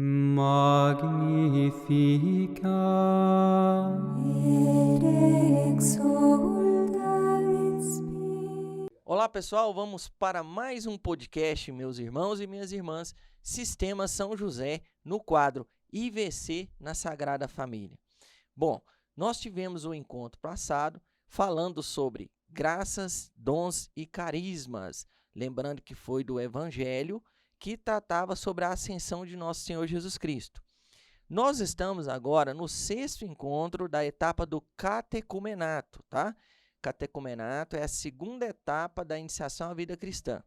Magnificat Olá pessoal, vamos para mais um podcast, meus irmãos e minhas irmãs, Sistema São José, no quadro IVC na Sagrada Família. Bom, nós tivemos um encontro passado falando sobre graças, dons e carismas, lembrando que foi do Evangelho que tratava sobre a ascensão de nosso Senhor Jesus Cristo. Nós estamos agora no 6º encontro da etapa do catecumenato, tá? Catecumenato é a segunda etapa da iniciação à vida cristã.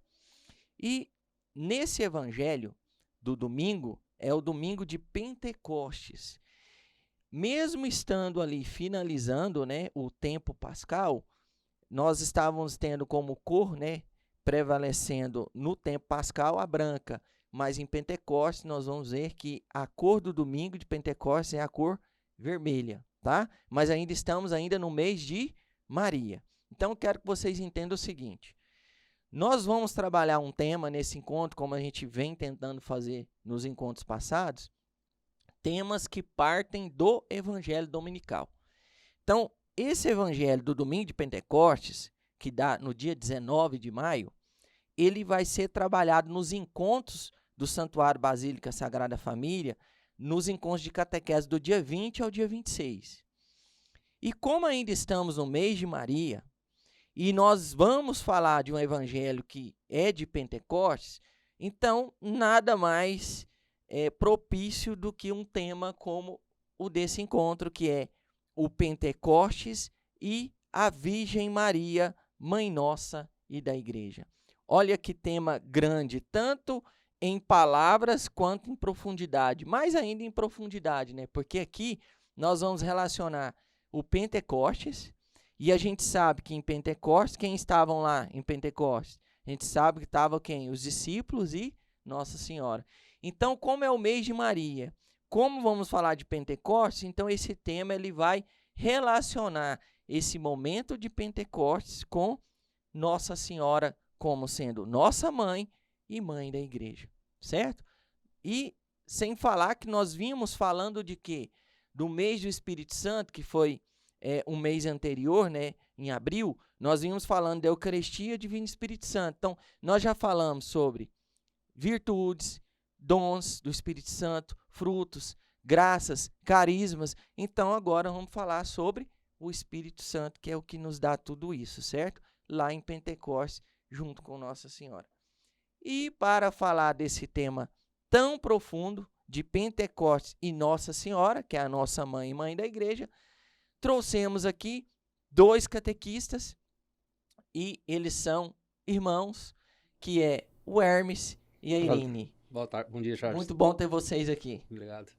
E nesse evangelho do domingo, é o domingo de Pentecostes. Mesmo estando ali finalizando, né, o tempo pascal, nós estávamos tendo como cor, né, prevalecendo no tempo pascal a branca, mas em Pentecostes nós vamos ver que a cor do domingo de Pentecostes é a cor vermelha, tá? Mas ainda estamos no mês de Maria. Então, quero que vocês entendam o seguinte: nós vamos trabalhar um tema nesse encontro, como a gente vem tentando fazer nos encontros passados, temas que partem do Evangelho Dominical. Então, esse Evangelho do domingo de Pentecostes, que dá no dia 19 de maio, ele vai ser trabalhado nos encontros do Santuário Basílica Sagrada Família, nos encontros de catequese do dia 20 ao dia 26. E como ainda estamos no mês de Maria, e nós vamos falar de um evangelho que é de Pentecostes, então nada mais propício do que um tema como o desse encontro, que é o Pentecostes e a Virgem Maria, Mãe Nossa e da Igreja. Olha que tema grande, tanto em palavras quanto em profundidade, mais ainda em profundidade, né? Porque aqui nós vamos relacionar o Pentecostes, e a gente sabe que em Pentecostes, quem estavam lá em Pentecostes? A gente sabe que estavam quem? Os discípulos e Nossa Senhora. Então, como é o mês de Maria, como vamos falar de Pentecostes, então esse tema ele vai relacionar esse momento de Pentecostes com Nossa Senhora como sendo nossa mãe e mãe da igreja, certo? E sem falar que nós vimos falando de quê? Do mês do Espírito Santo, que foi um mês anterior, né, em abril, nós vimos falando da Eucaristia Divino Espírito Santo. Então, nós já falamos sobre virtudes, dons do Espírito Santo, frutos, graças, carismas. Então, agora vamos falar sobre o Espírito Santo, que é o que nos dá tudo isso, certo? Lá em Pentecostes, junto com Nossa Senhora. E para falar desse tema tão profundo de Pentecostes e Nossa Senhora, que é a nossa mãe e mãe da igreja, trouxemos aqui 2 catequistas, e eles são irmãos, que é o Hermes e a Irene. Boa tarde, bom dia, Charles. Muito bom ter vocês aqui. Obrigado.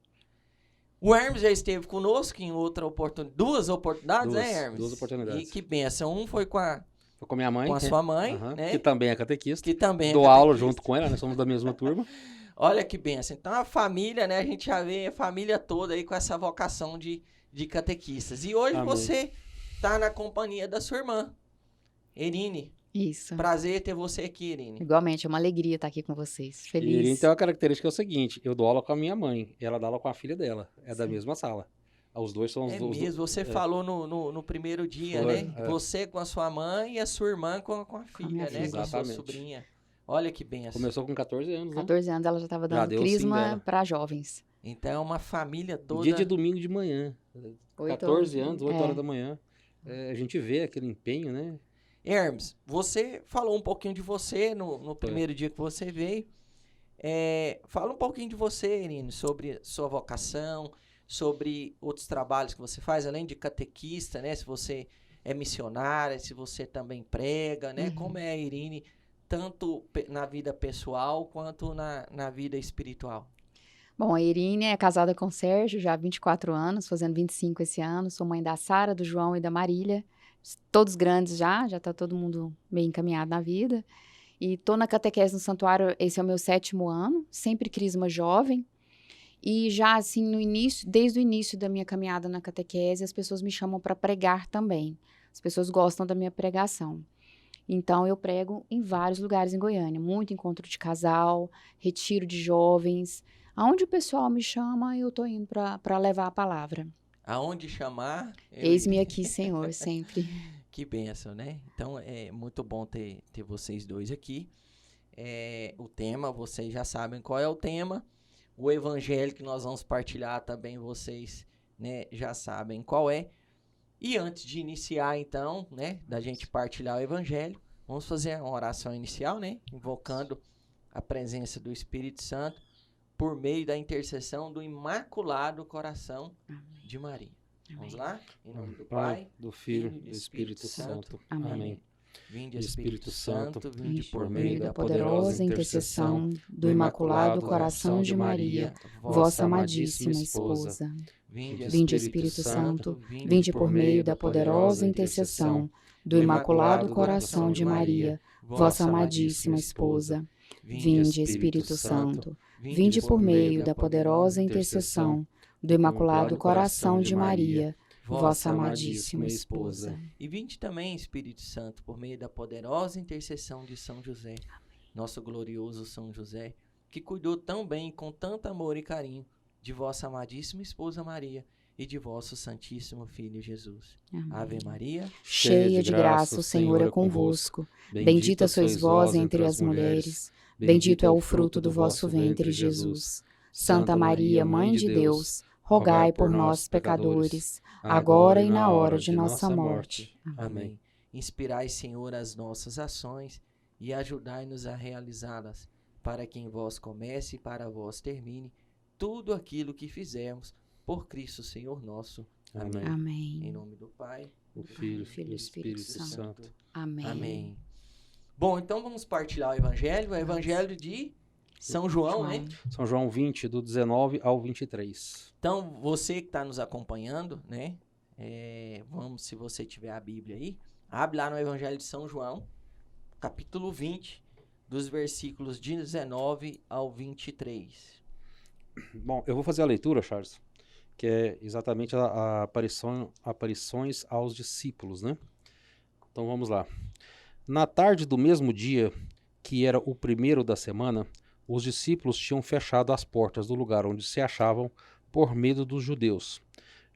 O Hermes já esteve conosco em outra oportunidade, 2 oportunidades, né, Hermes? 2 oportunidades. E que bênção. Um foi com a minha mãe. Com a sua mãe, né? Que também é catequista. Que também Dou aula junto com ela, nós somos da mesma turma. Olha que bênção. Então, a família, né? A gente já vê a família toda aí com essa vocação de catequistas. E hoje você está na companhia da sua irmã, Irene. Isso. Prazer ter você aqui, Irene. Igualmente, é uma alegria estar aqui com vocês. Feliz. E Irene tem uma característica, é o seguinte: eu dou aula com a minha mãe, ela dá aula com a filha dela, é da mesma sala. Os dois são os dois. Mesmo, você falou no primeiro dia, Foi, né? Você com a sua mãe e a sua irmã com a filha, né? Com a sua sobrinha. Olha que benção. Começou com 14 anos, né? 14 anos ela já estava dando crisma para jovens. Então é uma família toda. Dia de domingo de manhã. 14 anos, 8 horas da manhã. A gente vê aquele empenho, né? Hermes, você falou um pouquinho de você no primeiro dia que você veio. Fala um pouquinho de você, Irene, sobre sua vocação, sobre outros trabalhos que você faz, além de catequista, né? Se você é missionária, se você também prega, né? Uhum. Como é a Irene, tanto na vida pessoal quanto na vida espiritual? Bom, a Irene é casada com o Sérgio já há 24 anos, fazendo 25 esse ano. Sou mãe da Sara, do João e da Marília. Todos grandes já está todo mundo bem encaminhado na vida. E estou na catequese no santuário, esse é o meu 7º ano, sempre crisma jovem. E já assim, desde o início da minha caminhada na catequese, as pessoas me chamam para pregar também. As pessoas gostam da minha pregação. Então, eu prego em vários lugares em Goiânia. Muito encontro de casal, retiro de jovens, Aonde o pessoal me chama, eu tô indo para levar a palavra. Aonde chamar... Eis-me aqui, Senhor, sempre. Que bênção, né? Então, é muito bom ter vocês dois aqui. O tema, vocês já sabem qual é o tema. O evangelho que nós vamos partilhar também, vocês, né, já sabem qual é. E antes de iniciar, então, né, da gente partilhar o evangelho, vamos fazer uma oração inicial, né, invocando a presença do Espírito Santo por meio da intercessão do Imaculado Coração de Maria. Vamos lá? Em nome do Pai, do Filho e do Espírito Santo. Amém. Vinde, Espírito Santo, vinde por meio da poderosa intercessão do Imaculado Coração de Maria, vossa amadíssima esposa. Vinde, Espírito Santo, vinde por meio da poderosa intercessão do Imaculado Coração de Maria, vossa amadíssima esposa. Vinde, Espírito Santo, vinde por meio da poderosa intercessão do Imaculado Coração de Maria, vossa amadíssima esposa. E vinde também, Espírito Santo, por meio da poderosa intercessão de São José, nosso glorioso São José, que cuidou tão bem, com tanto amor e carinho, de vossa amadíssima esposa Maria e de vosso Santíssimo Filho Jesus. Amém. Ave Maria, Cheia de graça, o Senhor é convosco. Bendita sois vós entre as mulheres. Bendito é o fruto do vosso ventre, Jesus. Santa Maria, Mãe de Deus, rogai por nós, pecadores, agora e na hora de nossa morte. Amém. Inspirai, Senhor, as nossas ações e ajudai-nos a realizá-las, para que em vós comece e para vós termine tudo aquilo que fizermos, por Cristo Senhor nosso. Amém. Em Amém. nome do Pai, do Filho e do Espírito Espírito Santo. Amém. Amém. Bom, então vamos partilhar o Evangelho de São João, né? São João 20, do 19 ao 23. Então, você que está nos acompanhando, né? Vamos, se você tiver a Bíblia aí, abre lá no Evangelho de São João, capítulo 20, dos versículos 19 ao 23. Bom, eu vou fazer a leitura, Charles, que é exatamente a aparições aos discípulos, né? Então vamos lá. Na tarde do mesmo dia, que era o primeiro da semana, os discípulos tinham fechado as portas do lugar onde se achavam por medo dos judeus.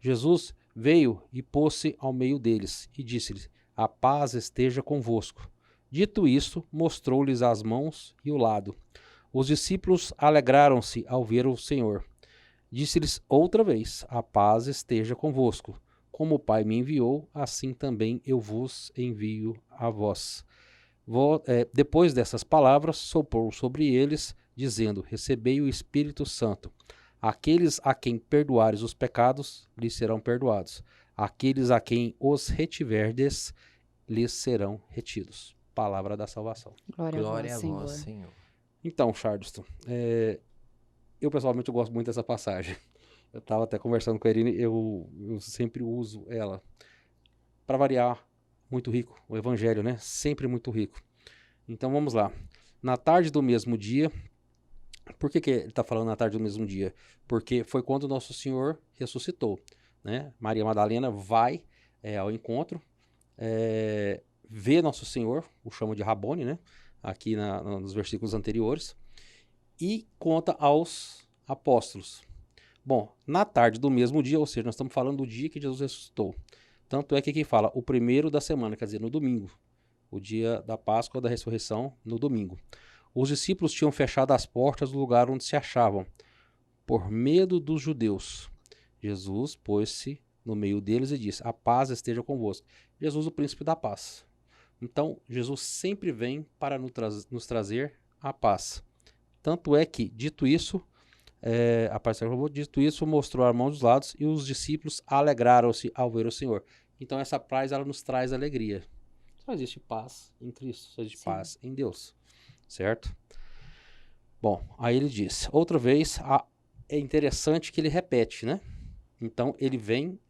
Jesus veio e pôs-se ao meio deles e disse-lhes: a paz esteja convosco. Dito isto, mostrou-lhes as mãos e o lado. Os discípulos alegraram-se ao ver o Senhor. Disse-lhes outra vez: a paz esteja convosco. Como o Pai me enviou, assim também eu vos envio a vós. Depois dessas palavras, soprou sobre eles, dizendo: recebei o Espírito Santo. Aqueles a quem perdoares os pecados, lhes serão perdoados. Aqueles a quem os retiverdes, lhes serão retidos. Palavra da salvação. Glória a vós, Senhor. Então, Charleston, eu pessoalmente gosto muito dessa passagem. Eu estava até conversando com a Irine, eu sempre uso ela. Para variar, muito rico. O Evangelho, né? Sempre muito rico. Então vamos lá. Na tarde do mesmo dia. Por que ele está falando na tarde do mesmo dia? Porque foi quando Nosso Senhor ressuscitou, né? Maria Madalena vai ao encontro, vê Nosso Senhor, o chama de Rabone, né? Aqui nos versículos anteriores, e conta aos apóstolos. Bom, na tarde do mesmo dia, ou seja, nós estamos falando do dia que Jesus ressuscitou. Tanto é que aqui fala o primeiro da semana, quer dizer, no domingo. O dia da Páscoa, da ressurreição, no domingo. Os discípulos tinham fechado as portas do lugar onde se achavam, por medo dos judeus. Jesus pôs-se no meio deles e disse: a paz esteja convosco. Jesus, o príncipe da paz. Então, Jesus sempre vem para nos trazer a paz. Tanto é que, dito isso, mostrou a mão dos lados e os discípulos alegraram-se ao ver o Senhor. Então, essa paz, ela nos traz alegria. Só existe paz em Cristo, só existe paz em Deus. Certo? Bom, aí ele diz, outra vez, é interessante que ele repete, né? Então, ele vem,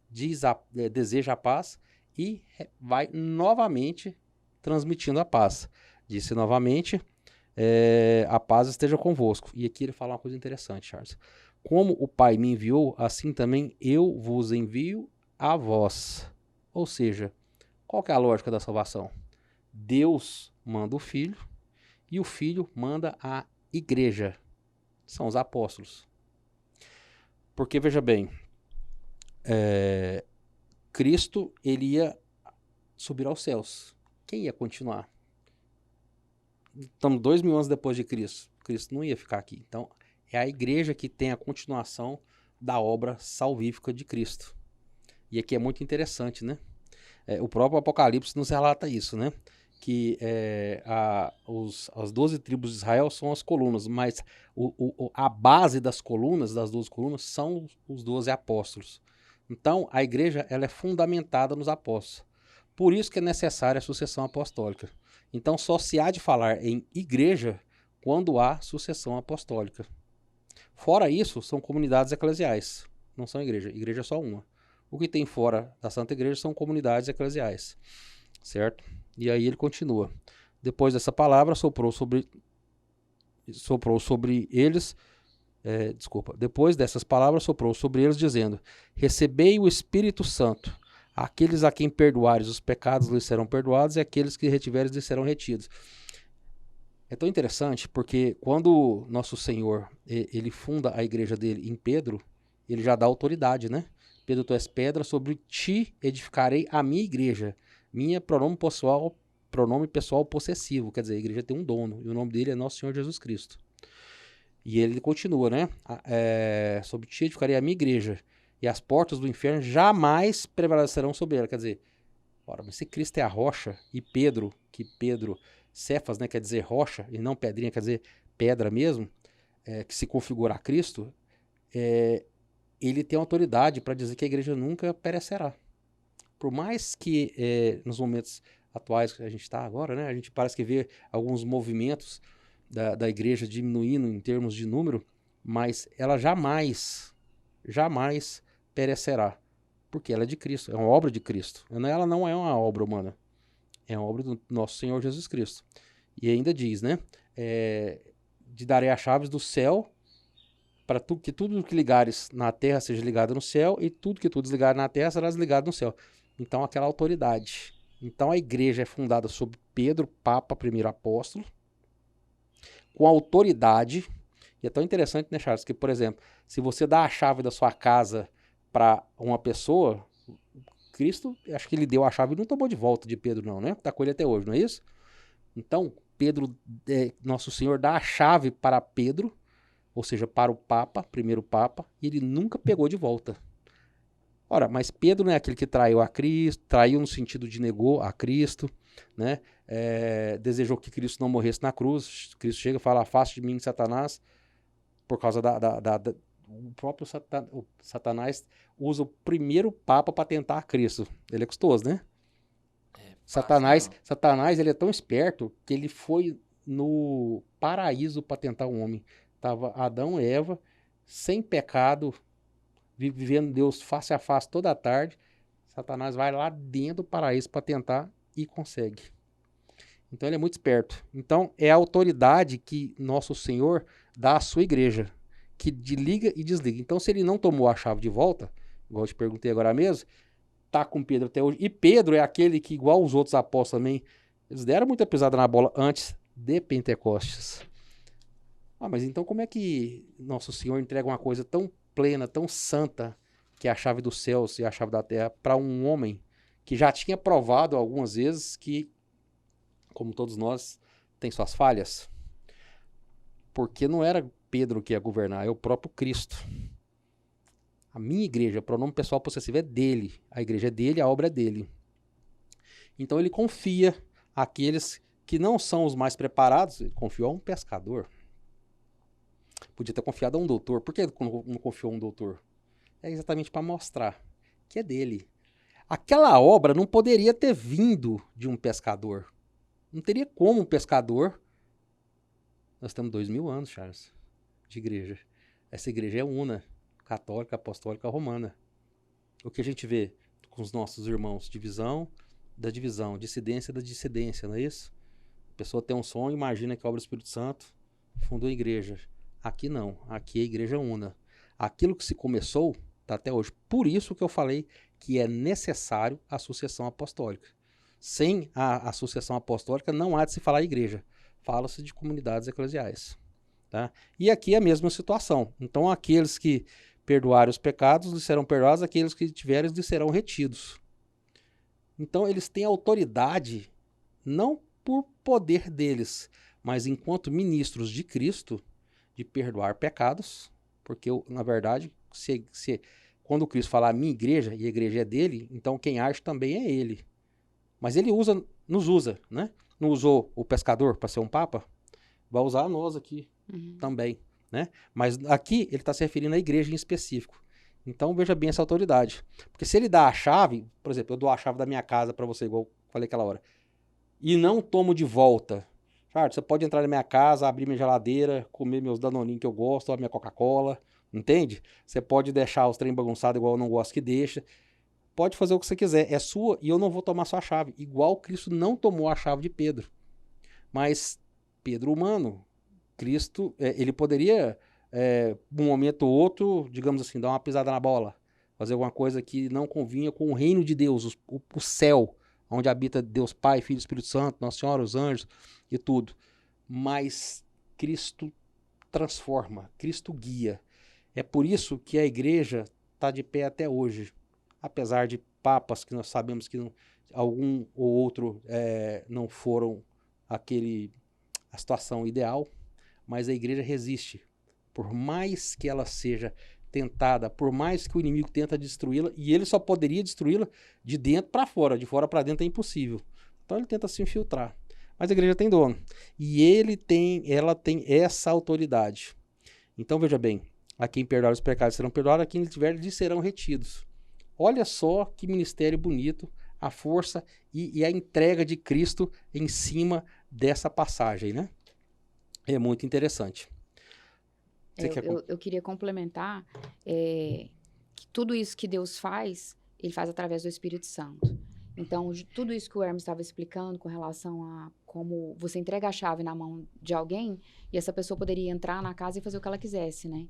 deseja a paz e vai novamente transmitindo a paz. Disse novamente, a paz esteja convosco. E aqui ele fala uma coisa interessante, Charles. Como o Pai me enviou, assim também eu vos envio a vós. Ou seja, qual que é a lógica da salvação? Deus manda o Filho e o Filho manda a igreja. São os apóstolos. Porque, veja bem, Cristo, ele ia subir aos céus. Quem ia continuar? Estamos 2000 anos depois de Cristo. Cristo não ia ficar aqui. Então, é a igreja que tem a continuação da obra salvífica de Cristo. E aqui é muito interessante, né? O próprio Apocalipse nos relata isso, né? Que as 12 tribos de Israel são as colunas, mas a base das colunas, das 12 colunas, são os 12 apóstolos. Então, a igreja ela é fundamentada nos apóstolos. Por isso que é necessária a sucessão apostólica. Então, só se há de falar em igreja quando há sucessão apostólica. Fora isso, são comunidades eclesiais, não são igreja. Igreja é só uma. O que tem fora da Santa Igreja são comunidades eclesiais, certo? E aí ele continua. Depois dessa palavra, soprou sobre eles, depois dessas palavras, soprou sobre eles, dizendo: recebei o Espírito Santo. Aqueles a quem perdoares os pecados lhes serão perdoados, e aqueles que retiveres lhes serão retidos. É tão interessante, porque quando nosso Senhor, ele funda a igreja dele em Pedro, ele já dá autoridade, né? Pedro, tu és pedra, sobre ti edificarei a minha igreja. Minha pronome pessoal possessivo, quer dizer, a igreja tem um dono, e o nome dele é Nosso Senhor Jesus Cristo. E ele continua, né? Sobre ti edificarei a minha igreja, e as portas do inferno jamais prevalecerão sobre ela. Quer dizer, ora, mas se Cristo é a rocha, e Pedro, Cefas, né, quer dizer rocha, e não pedrinha, quer dizer pedra mesmo, que se configura a Cristo, ele tem autoridade para dizer que a igreja nunca perecerá. Por mais que nos momentos atuais que a gente está agora, né, a gente parece que vê alguns movimentos da igreja diminuindo em termos de número, mas ela jamais perecerá, porque ela é de Cristo, é uma obra de Cristo. Ela não é uma obra humana, é uma obra do nosso Senhor Jesus Cristo. E ainda diz, né, de darei as chaves do céu, para que tudo que ligares na terra seja ligado no céu, e tudo que tu desligares na terra será desligado no céu. Então, aquela autoridade. Então, a igreja é fundada sob Pedro, Papa, primeiro apóstolo, com autoridade. E é tão interessante, né, Charles, que, por exemplo, se você dá a chave da sua casa para uma pessoa, Cristo, acho que ele deu a chave e não tomou de volta de Pedro, não, né? Está com ele até hoje, não é isso? Então, Pedro, nosso Senhor dá a chave para Pedro, ou seja, para o Papa, primeiro Papa, e ele nunca pegou de volta. Ora, mas Pedro não é aquele que traiu a Cristo, traiu no sentido de negou a Cristo, né? Desejou que Cristo não morresse na cruz. Cristo chega e fala: afaste de mim, Satanás, por causa o próprio Satanás usa o primeiro Papa para tentar Cristo. Ele é custoso, né? Satanás, ele é tão esperto que ele foi no paraíso para tentar o homem. Tava Adão e Eva, sem pecado, vivendo Deus face a face toda a tarde. Satanás vai lá dentro do paraíso para tentar e consegue. Então ele é muito esperto. Então é a autoridade que nosso Senhor dá à sua igreja, que liga e desliga. Então, se ele não tomou a chave de volta, igual eu te perguntei agora mesmo, tá com Pedro até hoje. E Pedro é aquele que, igual os outros apóstolos também, eles deram muita pisada na bola antes de Pentecostes. Mas então como é que nosso Senhor entrega uma coisa tão plena, tão santa, que é a chave dos céus e a chave da terra, para um homem que já tinha provado algumas vezes que, como todos nós, tem suas falhas? Porque não era Pedro que ia governar, é o próprio Cristo. A minha igreja, o pronome pessoal possessivo é dele. A igreja é dele, a obra é dele. Então ele confia àqueles que não são os mais preparados. Ele confiou a um pescador. Podia ter confiado a um doutor. Por que não confiou a um doutor? É exatamente para mostrar que é dele. Aquela obra não poderia ter vindo de um pescador. Não teria como um pescador. Nós temos 2000 anos, Charles, de igreja. Essa igreja é una, católica, apostólica, romana. O que a gente vê com os nossos irmãos, divisão da divisão, dissidência da dissidência, não é isso? A pessoa tem um sonho, imagina que a obra do Espírito Santo fundou a igreja. Aqui não, aqui é a igreja una. Aquilo que se começou está até hoje. Por isso que eu falei que é necessário a sucessão apostólica. Sem a sucessão apostólica não há de se falar igreja. Fala-se de comunidades eclesiais. Tá? E aqui é a mesma situação. Então aqueles que perdoarem os pecados, lhes serão perdoados, aqueles que tiverem lhes serão retidos. Então eles têm autoridade, não por poder deles, mas enquanto ministros de Cristo, de perdoar pecados, porque na verdade, quando Cristo falar minha igreja, e a igreja é dele, então quem age também é ele. Mas ele nos usa, né? Não usou o pescador para ser um papa? Vai usar nós aqui também, né? Mas aqui ele está se referindo à igreja em específico. Então veja bem essa autoridade. Porque se ele dá a chave, por exemplo, eu dou a chave da minha casa para você, igual eu falei aquela hora, e não tomo de volta. Charles, você pode entrar na minha casa, abrir minha geladeira, comer meus danoninhos que eu gosto, a minha Coca-Cola, entende? Você pode deixar os trem bagunçados igual eu não gosto que deixa. Pode fazer o que você quiser, é sua e eu não vou tomar sua chave. Igual Cristo não tomou a chave de Pedro. Mas Pedro humano, Cristo, ele poderia, um momento ou outro, digamos assim, dar uma pisada na bola, fazer alguma coisa que não convinha com o reino de Deus, o céu, onde habita Deus Pai, Filho e Espírito Santo, Nossa Senhora, os anjos e tudo. Mas Cristo transforma, Cristo guia. É por isso que a igreja está de pé até hoje. Apesar de papas que nós sabemos que algum ou outro não foram a situação ideal, mas a igreja resiste. Por mais que ela seja tentada, por mais que o inimigo tenta destruí-la, e ele só poderia destruí-la de dentro para fora, de fora para dentro é impossível. Então ele tenta se infiltrar. Mas a igreja tem dono. E ela tem essa autoridade. Então veja bem, a quem perdoar os pecados serão perdoados, a quem tiver lhes serão retidos. Olha só que ministério bonito, a força e a entrega de Cristo em cima dessa passagem, né? É muito interessante. Eu queria complementar que tudo isso que Deus faz, ele faz através do Espírito Santo. Então, tudo isso que o Hermes estava explicando com relação a como você entrega a chave na mão de alguém e essa pessoa poderia entrar na casa e fazer o que ela quisesse, né?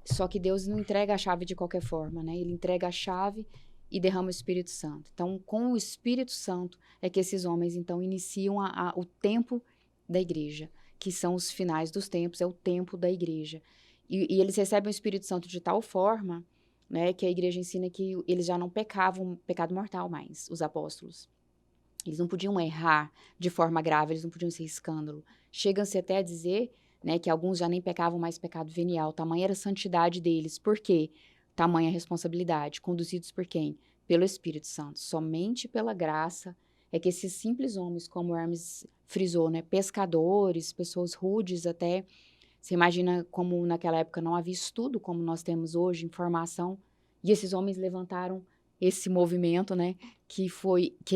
Só que Deus não entrega a chave de qualquer forma, né? Ele entrega a chave e derrama o Espírito Santo. Então, com o Espírito Santo é que esses homens, então, iniciam o tempo da igreja, que são os finais dos tempos, é o tempo da igreja. E eles recebem o Espírito Santo de tal forma, né, que a igreja ensina que eles já não pecavam pecado mortal mais, os apóstolos. Eles não podiam errar de forma grave, eles não podiam ser escândalo. Chegam-se até a dizer, né, que alguns já nem pecavam mais pecado venial. Tamanha era a santidade deles. Por quê? Tamanha responsabilidade. Conduzidos por quem? Pelo Espírito Santo. Somente pela graça é que esses simples homens, como o Hermes frisou, né, pescadores, pessoas rudes até. Você imagina como naquela época não havia estudo como nós temos hoje, informação. E esses homens levantaram esse movimento, né, que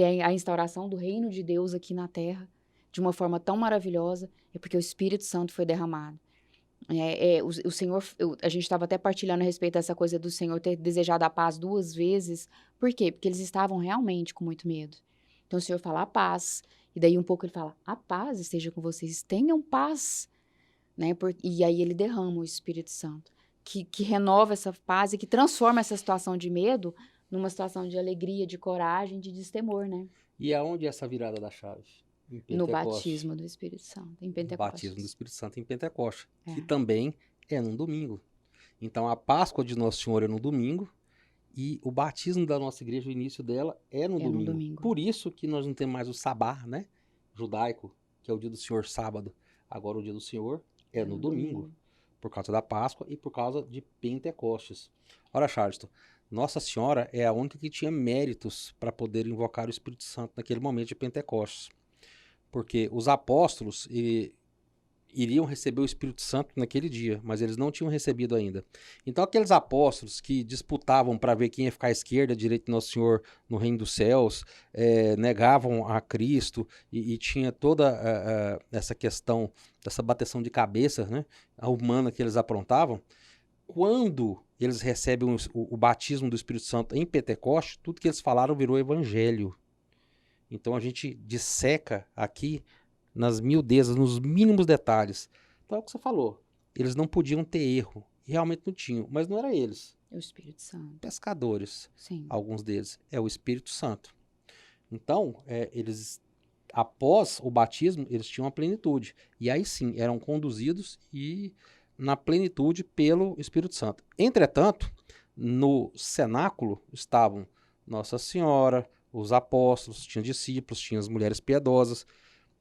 é a instauração do reino de Deus aqui na Terra, de uma forma tão maravilhosa, é porque o Espírito Santo foi derramado. O Senhor, a gente estava até partilhando a respeito dessa coisa do Senhor ter desejado a paz 2 vezes. Por quê? Porque eles estavam realmente com muito medo. Então o Senhor fala a paz, e daí um pouco ele fala, a paz esteja com vocês, tenham paz. Né? E aí ele derrama o Espírito Santo, que renova essa paz e que transforma essa situação de medo numa situação de alegria, de coragem, de destemor, né? E aonde é essa virada da chave? No batismo do Espírito Santo, em Pentecostes. Batismo do Espírito Santo em Pentecostes, que É. também é num domingo. Então a Páscoa de Nosso Senhor é no domingo e o batismo da nossa igreja, o início dela é no domingo. Por isso que nós não temos mais o sabá, né, judaico, que é o dia do Senhor sábado. Agora o dia do Senhor é no domingo, por causa da Páscoa e por causa de Pentecostes. Ora, Charleston, Nossa Senhora é a única que tinha méritos para poder invocar o Espírito Santo naquele momento de Pentecostes. Porque os apóstolos iriam receber o Espírito Santo naquele dia, mas eles não tinham recebido ainda. Então aqueles apóstolos que disputavam para ver quem ia ficar à esquerda, à direita de Nosso Senhor no reino dos céus, negavam a Cristo e tinha toda essa questão dessa bateção de cabeça, né, a humana que eles aprontavam. Quando eles recebem o batismo do Espírito Santo em Pentecostes, tudo que eles falaram virou evangelho. Então a gente disseca aqui nas miudezas, nos mínimos detalhes. Então é o que você falou. Eles não podiam ter erro. Realmente não tinham. Mas não era eles. É o Espírito Santo. Pescadores. Sim. Alguns deles. É o Espírito Santo. Então, eles, após o batismo, eles tinham a plenitude. E aí sim, eram conduzidos e na plenitude pelo Espírito Santo. Entretanto, no cenáculo estavam Nossa Senhora, os apóstolos, tinha discípulos, tinha as mulheres piedosas.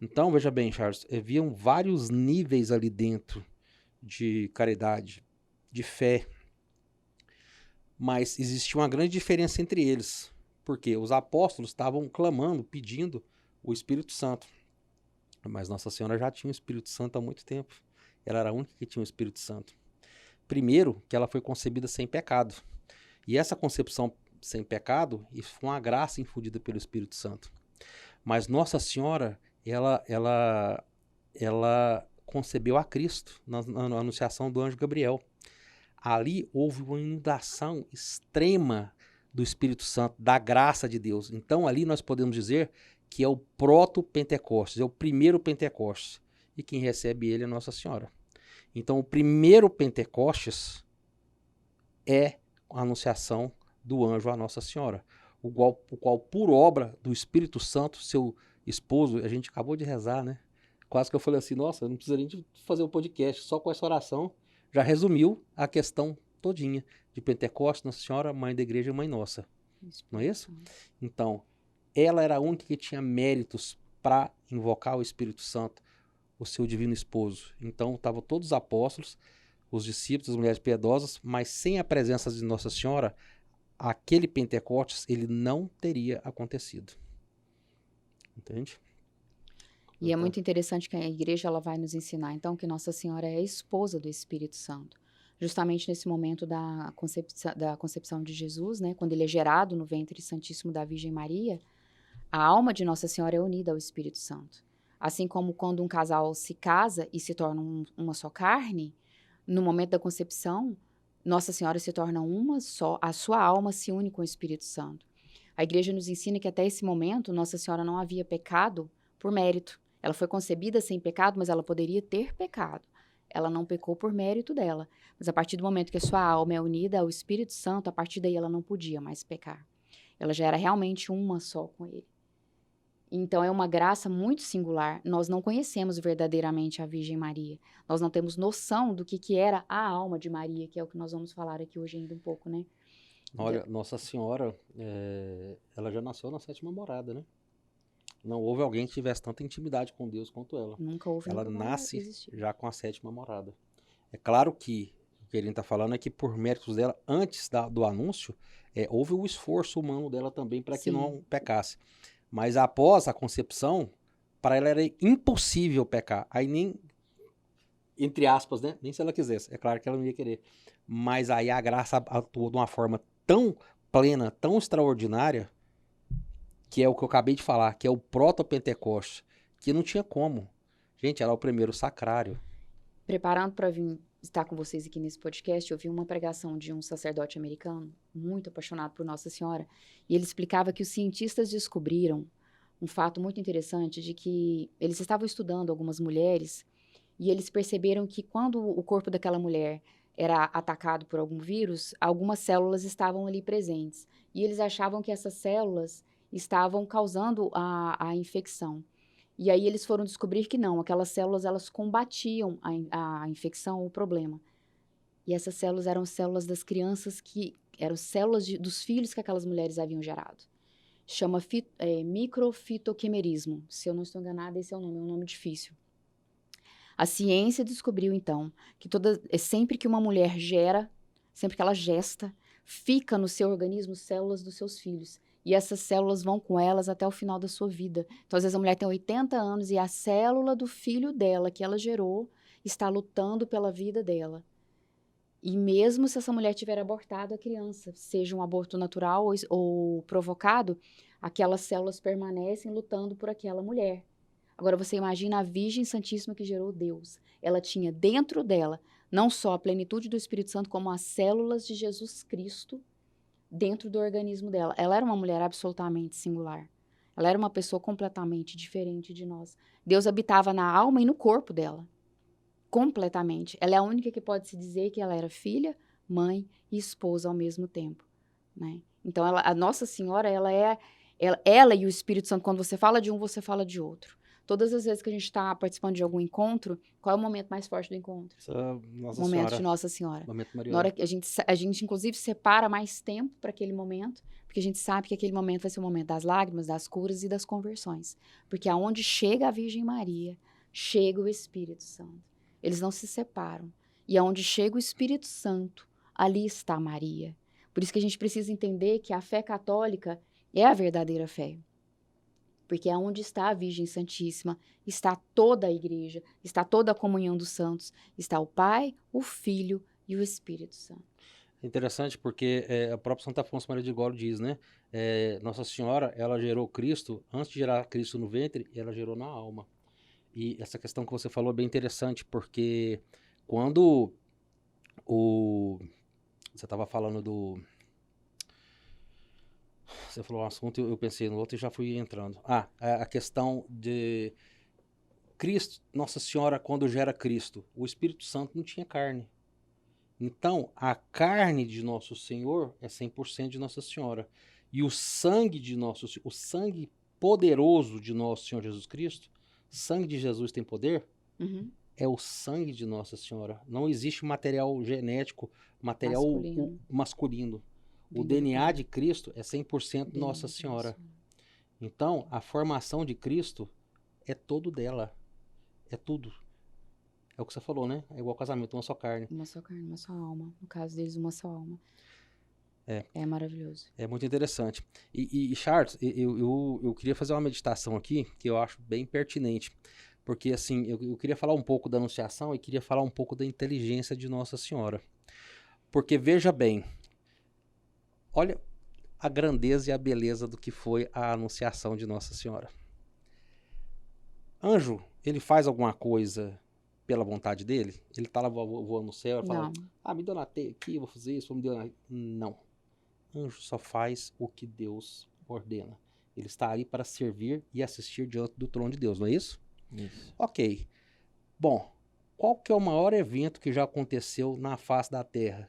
Então, veja bem, Charles, haviam vários níveis ali dentro de caridade, de fé, mas existia uma grande diferença entre eles, porque os apóstolos estavam clamando, pedindo o Espírito Santo, mas Nossa Senhora já tinha o Espírito Santo há muito tempo. Ela era a única que tinha o Espírito Santo. Primeiro, que ela foi concebida sem pecado, e essa concepção sem pecado foi uma graça infundida pelo Espírito Santo. Mas Nossa Senhora, ela concebeu a Cristo na anunciação do anjo Gabriel. Ali houve uma inundação extrema do Espírito Santo, da graça de Deus. Então ali nós podemos dizer que é o proto-Pentecostes, é o primeiro Pentecostes. E quem recebe ele é Nossa Senhora. Então o primeiro Pentecostes é a anunciação do anjo a Nossa Senhora, o qual por obra do Espírito Santo, seu esposo, a gente acabou de rezar, né? Quase que eu falei assim, nossa, eu não precisaria de fazer um podcast, só com essa oração já resumiu a questão todinha de Pentecostes, Nossa Senhora, Mãe da Igreja e Mãe Nossa. Não é isso? Então, ela era a única que tinha méritos para invocar o Espírito Santo, o seu divino esposo. Então, estavam todos os apóstolos, os discípulos, as mulheres piedosas, mas sem a presença de Nossa Senhora, aquele Pentecostes, ele não teria acontecido. Entende? E é muito interessante que a igreja ela vai nos ensinar, então, que Nossa Senhora é a esposa do Espírito Santo. Justamente nesse momento da concepção de Jesus, né, quando ele é gerado no ventre santíssimo da Virgem Maria, a alma de Nossa Senhora é unida ao Espírito Santo. Assim como quando um casal se casa e se torna uma só carne, no momento da concepção, Nossa Senhora se torna uma só, a sua alma se une com o Espírito Santo. A igreja nos ensina que até esse momento Nossa Senhora não havia pecado por mérito. Ela foi concebida sem pecado, mas ela poderia ter pecado. Ela não pecou por mérito dela. Mas a partir do momento que a sua alma é unida ao Espírito Santo, a partir daí ela não podia mais pecar. Ela já era realmente uma só com ele. Então é uma graça muito singular. Nós não conhecemos verdadeiramente a Virgem Maria. Nós não temos noção do que era a alma de Maria, que é o que nós vamos falar aqui hoje ainda um pouco, né? Olha, Nossa Senhora, ela já nasceu na sétima morada, né? Não houve alguém que tivesse tanta intimidade com Deus quanto ela. Nunca houve. Ela nunca nasce existiu. já com a sétima morada. É claro que o que ele está falando é que por méritos dela, antes do anúncio, houve o esforço humano dela também para que Sim. não pecasse. Mas após a concepção, para ela era impossível pecar. Aí nem, entre aspas, né? Nem se ela quisesse. É claro que ela não ia querer. Mas aí a graça atuou de uma forma tão plena, tão extraordinária, que é o que eu acabei de falar, que é o proto-Pentecoste, que não tinha como. Gente, era o primeiro sacrário. Preparando para vir estar com vocês aqui nesse podcast, eu vi uma pregação de um sacerdote americano, muito apaixonado por Nossa Senhora, e ele explicava que os cientistas descobriram um fato muito interessante de que eles estavam estudando algumas mulheres e eles perceberam que quando o corpo daquela mulher era atacado por algum vírus, algumas células estavam ali presentes. E eles achavam que essas células estavam causando a infecção. E aí eles foram descobrir que não, aquelas células elas combatiam a infecção, o problema. E essas células eram células das crianças que eram células dos filhos que aquelas mulheres haviam gerado. Chama microfitoquimerismo. Se eu não estou enganada, esse é um nome difícil. A ciência descobriu, então, que sempre que uma mulher gera, sempre que ela gesta, fica no seu organismo células dos seus filhos. E essas células vão com elas até o final da sua vida. Então, às vezes, a mulher tem 80 anos e a célula do filho dela, que ela gerou, está lutando pela vida dela. E mesmo se essa mulher tiver abortado a criança, seja um aborto natural ou provocado, aquelas células permanecem lutando por aquela mulher. Agora, você imagina a Virgem Santíssima que gerou Deus. Ela tinha dentro dela não só a plenitude do Espírito Santo, como as células de Jesus Cristo dentro do organismo dela. Ela era uma mulher absolutamente singular. Ela era uma pessoa completamente diferente de nós. Deus habitava na alma e no corpo dela. Completamente. Ela é a única que pode se dizer que ela era filha, mãe e esposa ao mesmo tempo, né? Então, a Nossa Senhora, ela e o Espírito Santo, quando você fala de um, você fala de outro. Todas as vezes que a gente está participando de algum encontro, qual é o momento mais forte do encontro? Nossa O momento Senhora. de Nossa Senhora. Momento Na mariano. hora que a gente, inclusive, separa mais tempo para aquele momento, porque a gente sabe que aquele momento vai ser o momento das lágrimas, das curas e das conversões. Porque aonde chega a Virgem Maria, chega o Espírito Santo. Eles não se separam. E aonde chega o Espírito Santo, ali está Maria. Por isso que a gente precisa entender que a fé católica é a verdadeira fé. Porque aonde está a Virgem Santíssima, está toda a igreja, está toda a comunhão dos santos, está o Pai, o Filho e o Espírito Santo. É interessante porque a própria Santa Afonso Maria de Ligório diz, né? Nossa Senhora, ela gerou Cristo, antes de gerar Cristo no ventre, ela gerou na alma. E essa questão que você falou é bem interessante, porque quando você estava falando Você falou um assunto, eu pensei no outro e já fui entrando. A questão de Cristo, Nossa Senhora, quando gera Cristo, o Espírito Santo não tinha carne. Então, a carne de Nosso Senhor é 100% de Nossa Senhora. E o sangue o sangue poderoso de Nosso Senhor Jesus Cristo, sangue de Jesus tem poder, é o sangue de Nossa Senhora. Não existe material genético, material masculino. O DNA de Cristo é 100% Nossa Senhora. Então, a formação de Cristo é todo dela. É tudo. É o que você falou, né? É igual casamento, uma só carne. Uma só carne, uma só alma. No caso deles, uma só alma. É maravilhoso. É muito interessante. E Charles, eu queria fazer uma meditação aqui que eu acho bem pertinente. Porque, assim, eu queria falar um pouco da Anunciação e queria falar um pouco da inteligência de Nossa Senhora. Porque, veja bem, olha a grandeza e a beleza do que foi a Anunciação de Nossa Senhora. Anjo, ele faz alguma coisa pela vontade dele? Ele tá lá voando no céu e fala, me dá na teia aqui, vou fazer isso, me dá na... Não. Anjo só faz o que Deus ordena. Ele está ali para servir e assistir diante do trono de Deus, não é isso? Isso. Ok. Bom, qual que é o maior evento que já aconteceu na face da Terra?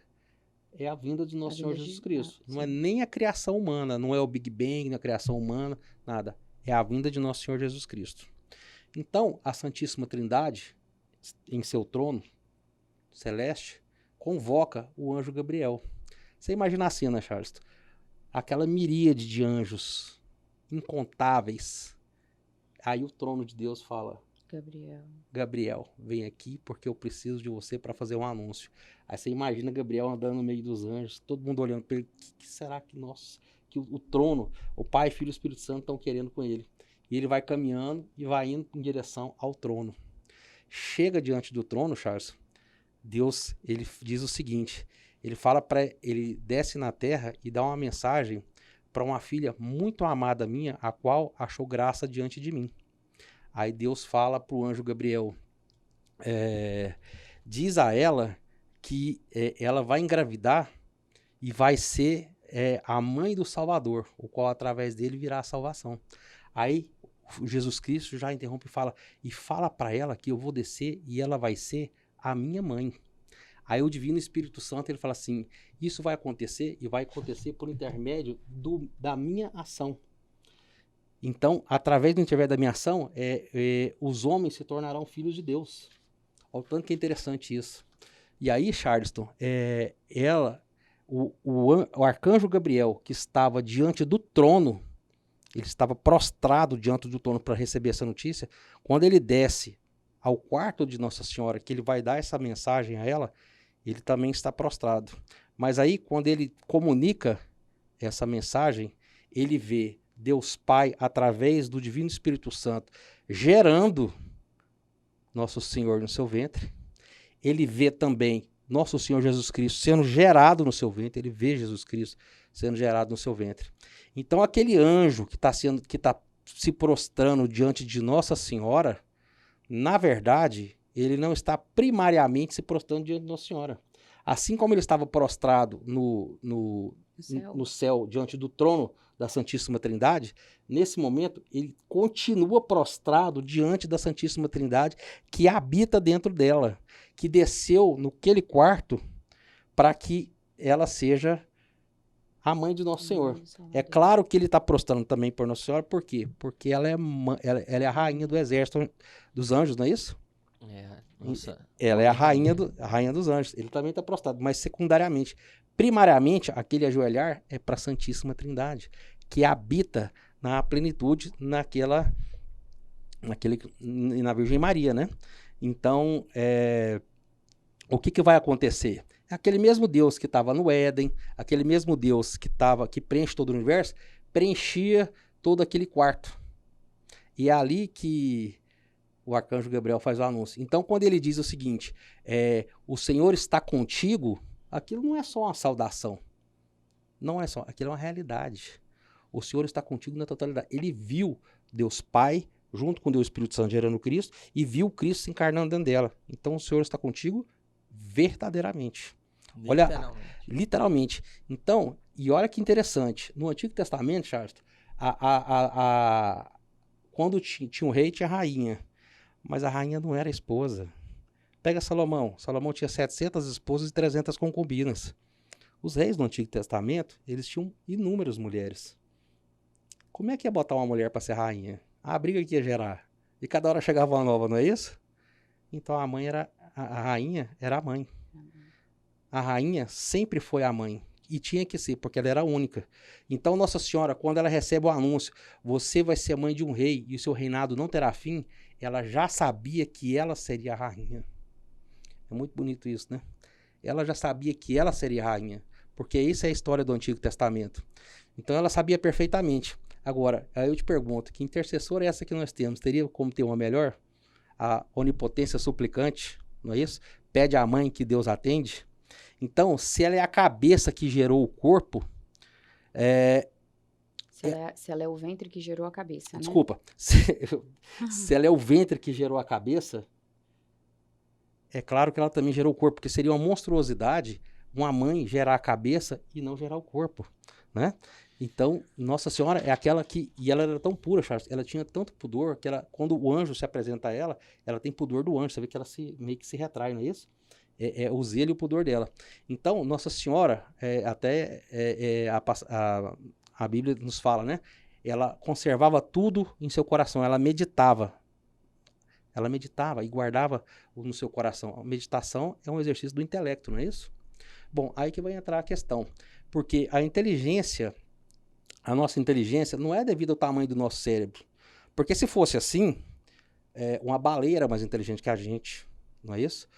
É a vinda de Nosso Senhor Jesus Cristo. Não é nem a criação humana, não é o Big Bang, não é a criação humana, nada. É a vinda de Nosso Senhor Jesus Cristo. Então, a Santíssima Trindade, em seu trono celeste, convoca o anjo Gabriel. Você imagina a cena, Charles? Aquela miríade de anjos incontáveis. Aí o trono de Deus fala, Gabriel, vem aqui porque eu preciso de você para fazer um anúncio. Aí você imagina Gabriel andando no meio dos anjos, todo mundo olhando para ele, que será que o trono, o Pai, Filho e o Espírito Santo estão querendo com ele? E ele vai caminhando e vai indo em direção ao trono. Chega diante do trono, Charles, Deus, ele diz o seguinte, ele desce na terra e dá uma mensagem para uma filha muito amada minha, a qual achou graça diante de mim. Aí Deus fala para o anjo Gabriel, diz a ela que ela vai engravidar e vai ser a mãe do Salvador, o qual através dele virá a salvação. Aí Jesus Cristo já interrompe e fala para ela que eu vou descer e ela vai ser a minha mãe. Aí o Divino Espírito Santo, ele fala assim, isso vai acontecer e vai acontecer por intermédio da minha ação. Então, através do intermédio da minha ação, os homens se tornarão filhos de Deus. Olha o tanto que é interessante isso. E aí, Charleston, o arcanjo Gabriel, que estava diante do trono, ele estava prostrado diante do trono para receber essa notícia, quando ele desce ao quarto de Nossa Senhora, que ele vai dar essa mensagem a ela, ele também está prostrado. Mas aí, quando ele comunica essa mensagem, ele vê Deus Pai, através do Divino Espírito Santo, gerando Nosso Senhor no seu ventre. Ele vê também Nosso Senhor Jesus Cristo sendo gerado no seu ventre. Ele vê Jesus Cristo sendo gerado no seu ventre. Então, aquele anjo que está se prostrando diante de Nossa Senhora, na verdade, ele não está primariamente se prostrando diante de Nossa Senhora. Assim como ele estava prostrado no céu, diante do trono da Santíssima Trindade, nesse momento ele continua prostrado diante da Santíssima Trindade que habita dentro dela, que desceu naquele quarto para que ela seja a mãe de Nosso Senhor. Nossa, É claro que ele está prostrando também por Nossa Senhora, por quê? Porque ela é a rainha do exército dos anjos, não é isso? Nossa. Ela é a rainha dos anjos. Ele também está prostrado, mas secundariamente. Primariamente, aquele ajoelhar é para a Santíssima Trindade, que habita na plenitude na Virgem Maria, né? Então, o que vai acontecer? Aquele mesmo Deus que estava no Éden, aquele mesmo Deus que preenche todo o universo, preenchia todo aquele quarto. E é ali que o arcanjo Gabriel faz o anúncio. Então, quando ele diz o seguinte, o Senhor está contigo, aquilo não é só uma saudação. Não é só, aquilo é uma realidade. O Senhor está contigo na totalidade. Ele viu Deus Pai, junto com Deus Espírito Santo gerando Cristo, e viu Cristo se encarnando dentro dela. Então, o Senhor está contigo verdadeiramente. Olha, literalmente. Então, e olha que interessante, no Antigo Testamento, Charles, quando tinha um rei, tinha rainha, mas a rainha não era esposa. Pega Salomão tinha 700 esposas e 300 concubinas. Os reis do Antigo Testamento, eles tinham inúmeras mulheres. Como é que ia botar uma mulher para ser rainha? A briga que ia gerar. E cada hora chegava uma nova, não é isso? Então a rainha era a mãe. A rainha sempre foi a mãe. E tinha que ser, porque ela era única. Então Nossa Senhora, quando ela recebe o anúncio, você vai ser mãe de um rei e o seu reinado não terá fim, ela já sabia que ela seria a rainha. É muito bonito isso, né? Ela já sabia que ela seria a rainha, porque isso é a história do Antigo Testamento. Então ela sabia perfeitamente. Agora, aí eu te pergunto, que intercessora é essa que nós temos? Teria como ter uma melhor? A onipotência suplicante, não é isso? Pede à mãe que Deus atende. Então, se ela é a cabeça que gerou o corpo... Se ela é o ventre que gerou a cabeça, né? Desculpa. Se ela é o ventre que gerou a cabeça, é claro que ela também gerou o corpo, porque seria uma monstruosidade uma mãe gerar a cabeça e não gerar o corpo, né? Então, Nossa Senhora é aquela que... E ela era tão pura, Charles, ela tinha tanto pudor que quando o anjo se apresenta a ela, ela tem pudor do anjo. Você vê que ela meio que se retrai, não é isso? É o zelo e o pudor dela. Então, Nossa Senhora, a Bíblia nos fala, né? Ela conservava tudo em seu coração, ela meditava. Ela meditava e guardava no seu coração. A meditação é um exercício do intelecto, não é isso? Bom, aí que vai entrar a questão. Porque a nossa inteligência não é devido ao tamanho do nosso cérebro. Porque se fosse assim, uma baleia era mais inteligente que a gente, não é isso?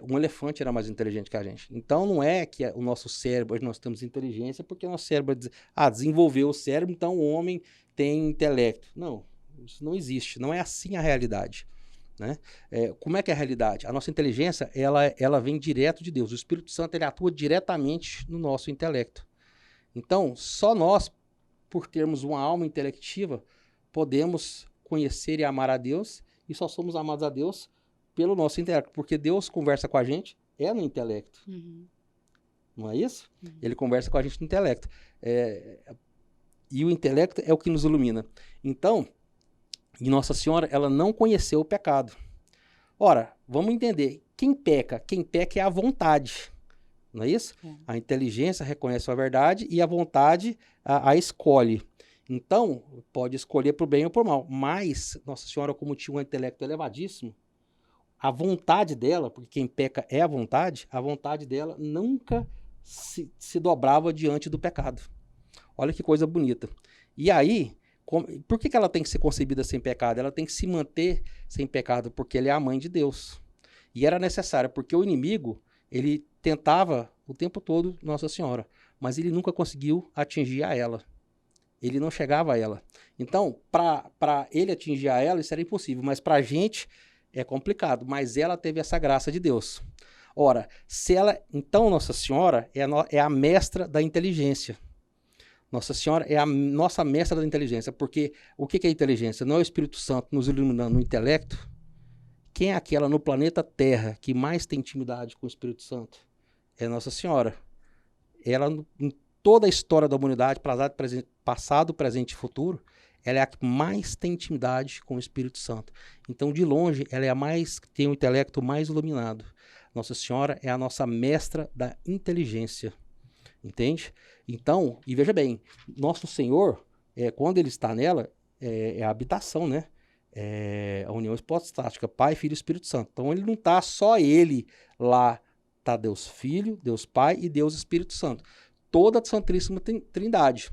Um elefante era mais inteligente que a gente. Então não é que o nosso cérebro, hoje nós temos inteligência porque o nosso cérebro desenvolveu o cérebro, então o homem tem intelecto. Não, isso não existe, não é assim a realidade, né? Como é que é a realidade? A nossa inteligência, ela vem direto de Deus. O Espírito Santo, ele atua diretamente no nosso intelecto. Então, só nós, por termos uma alma intelectiva, podemos conhecer e amar a Deus, e só somos amados a Deus pelo nosso intelecto, porque Deus conversa com a gente no intelecto. Uhum. Não é isso? Uhum. Ele conversa com a gente no intelecto. E o intelecto é o que nos ilumina. Então, e Nossa Senhora, ela não conheceu o pecado. Ora, vamos entender, quem peca? Quem peca é a vontade, não é isso? A inteligência reconhece a verdade e a vontade a escolhe. Então, pode escolher para o bem ou para o mal. Mas, Nossa Senhora, como tinha um intelecto elevadíssimo, a vontade dela, porque quem peca é a vontade dela nunca se dobrava diante do pecado. Olha que coisa bonita. E aí, por que ela tem que ser concebida sem pecado? Ela tem que se manter sem pecado, porque ela é a mãe de Deus. E era necessário, porque o inimigo, ele tentava o tempo todo Nossa Senhora, mas ele nunca conseguiu atingir a ela. Ele não chegava a ela. Então, para ele atingir a ela, isso era impossível, mas para a gente é complicado, mas ela teve essa graça de Deus. Ora, então Nossa Senhora é a mestra da inteligência. Nossa Senhora é a nossa mestra da inteligência, porque o que é inteligência? Não é o Espírito Santo nos iluminando no intelecto? Quem é aquela no planeta Terra que mais tem intimidade com o Espírito Santo? É Nossa Senhora. Ela, em toda a história da humanidade, passado, presente e futuro, ela é a que mais tem intimidade com o Espírito Santo. Então, de longe, ela é a que tem o intelecto mais iluminado. Nossa Senhora é a nossa mestra da inteligência. Entende? Então, e veja bem, nosso Senhor, quando ele está nela, é a habitação, né? É a união hipostática, Pai, Filho e Espírito Santo. Então ele não está só ele lá, está Deus Filho, Deus Pai e Deus Espírito Santo. Toda a Santíssima Trindade.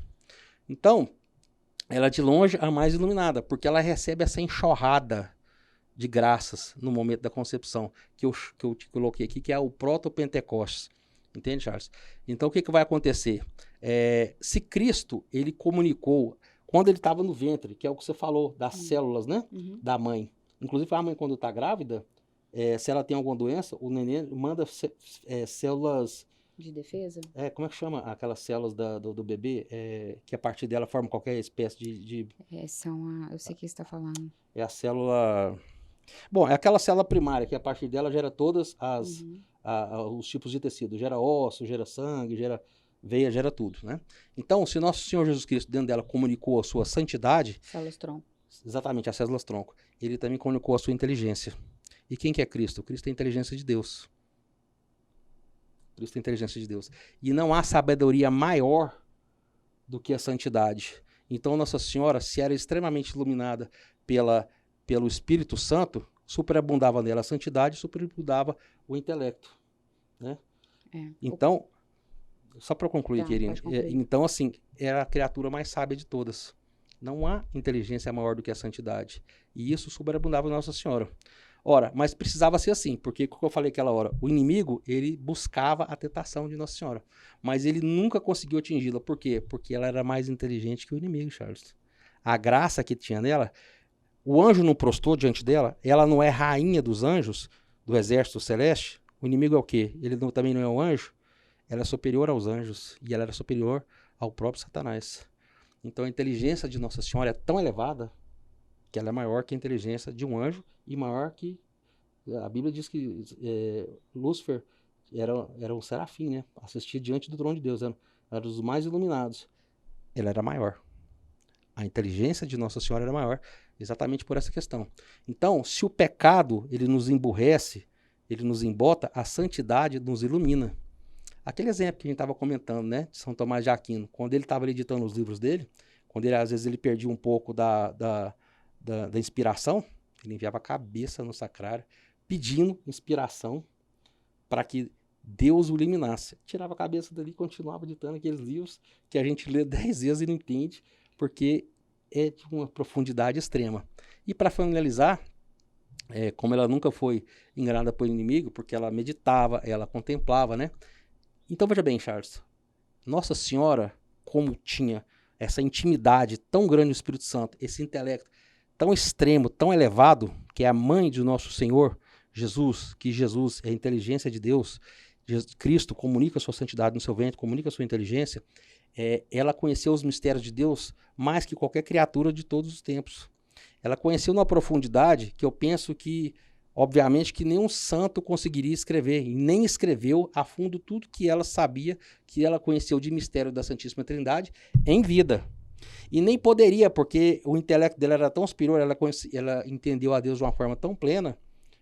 Então, ela é de longe a mais iluminada, porque ela recebe essa enxurrada de graças no momento da concepção, que eu te coloquei aqui, que é o proto-Pentecostes. Entende, Charles? Então, o que vai acontecer? Se Cristo, ele comunicou, quando ele estava no ventre, que é o que você falou, das células, né? Da mãe. Inclusive, a mãe, quando está grávida, se ela tem alguma doença, o neném manda células... De defesa? Como é que chama aquelas células do bebê, que a partir dela forma qualquer espécie de... Eu sei o que você está falando. É a célula... Bom, é aquela célula primária, que a partir dela gera todas os tipos de tecido. Gera osso, gera sangue, gera veia, gera tudo, né? Então, se nosso Senhor Jesus Cristo, dentro dela, comunicou a sua santidade... Células tronco. Exatamente, as células tronco. Ele também comunicou a sua inteligência. E quem que é Cristo? Cristo é a inteligência de Deus. Cristo é a inteligência de Deus. E não há sabedoria maior do que a santidade. Então, Nossa Senhora, se era extremamente iluminada pelo Espírito Santo, superabundava nela a santidade, superabundava o intelecto, né? Então, só para concluir, querida, então, assim, era a criatura mais sábia de todas. Não há inteligência maior do que a santidade. E isso superabundava Nossa Senhora. Ora, mas precisava ser assim, porque, como eu falei aquela hora, o inimigo, ele buscava a tentação de Nossa Senhora, mas ele nunca conseguiu atingi-la. Por quê? Porque ela era mais inteligente que o inimigo, Charles. A graça que tinha nela, o anjo não prostrou diante dela, ela não é rainha dos anjos, do exército celeste. O inimigo é o quê? Ele também não é um anjo? Ela é superior aos anjos, e ela era superior ao próprio Satanás. Então a inteligência de Nossa Senhora é tão elevada que ela é maior que a inteligência de um anjo e maior que... A Bíblia diz que Lúcifer era um serafim, né? Assistia diante do trono de Deus, era dos mais iluminados. Ela era maior. A inteligência de Nossa Senhora era maior, exatamente por essa questão. Então, se o pecado ele nos emburrece, ele nos embota, a santidade nos ilumina. Aquele exemplo que a gente estava comentando, né, de São Tomás de Aquino, quando ele estava editando os livros dele, quando às vezes ele perdia um pouco da inspiração, ele enviava a cabeça no sacrário, pedindo inspiração para que Deus o iluminasse. Tirava a cabeça dali e continuava editando aqueles livros que a gente lê 10 vezes e não entende, porque é de uma profundidade extrema. E para finalizar, como ela nunca foi enganada pelo inimigo, porque ela meditava, ela contemplava, né? Então veja bem, Charles, Nossa Senhora, como tinha essa intimidade tão grande no Espírito Santo, esse intelecto tão extremo, tão elevado, que é a mãe de nosso Senhor Jesus, que Jesus é a inteligência de Deus, Cristo comunica a sua santidade no seu ventre, comunica a sua inteligência, ela conheceu os mistérios de Deus mais que qualquer criatura de todos os tempos. Ela conheceu numa profundidade que eu penso que, obviamente, que nenhum santo conseguiria escrever, e nem escreveu a fundo tudo que ela sabia, que ela conheceu de mistério da Santíssima Trindade em vida. E nem poderia, porque o intelecto dela era tão superior, ela entendeu a Deus de uma forma tão plena,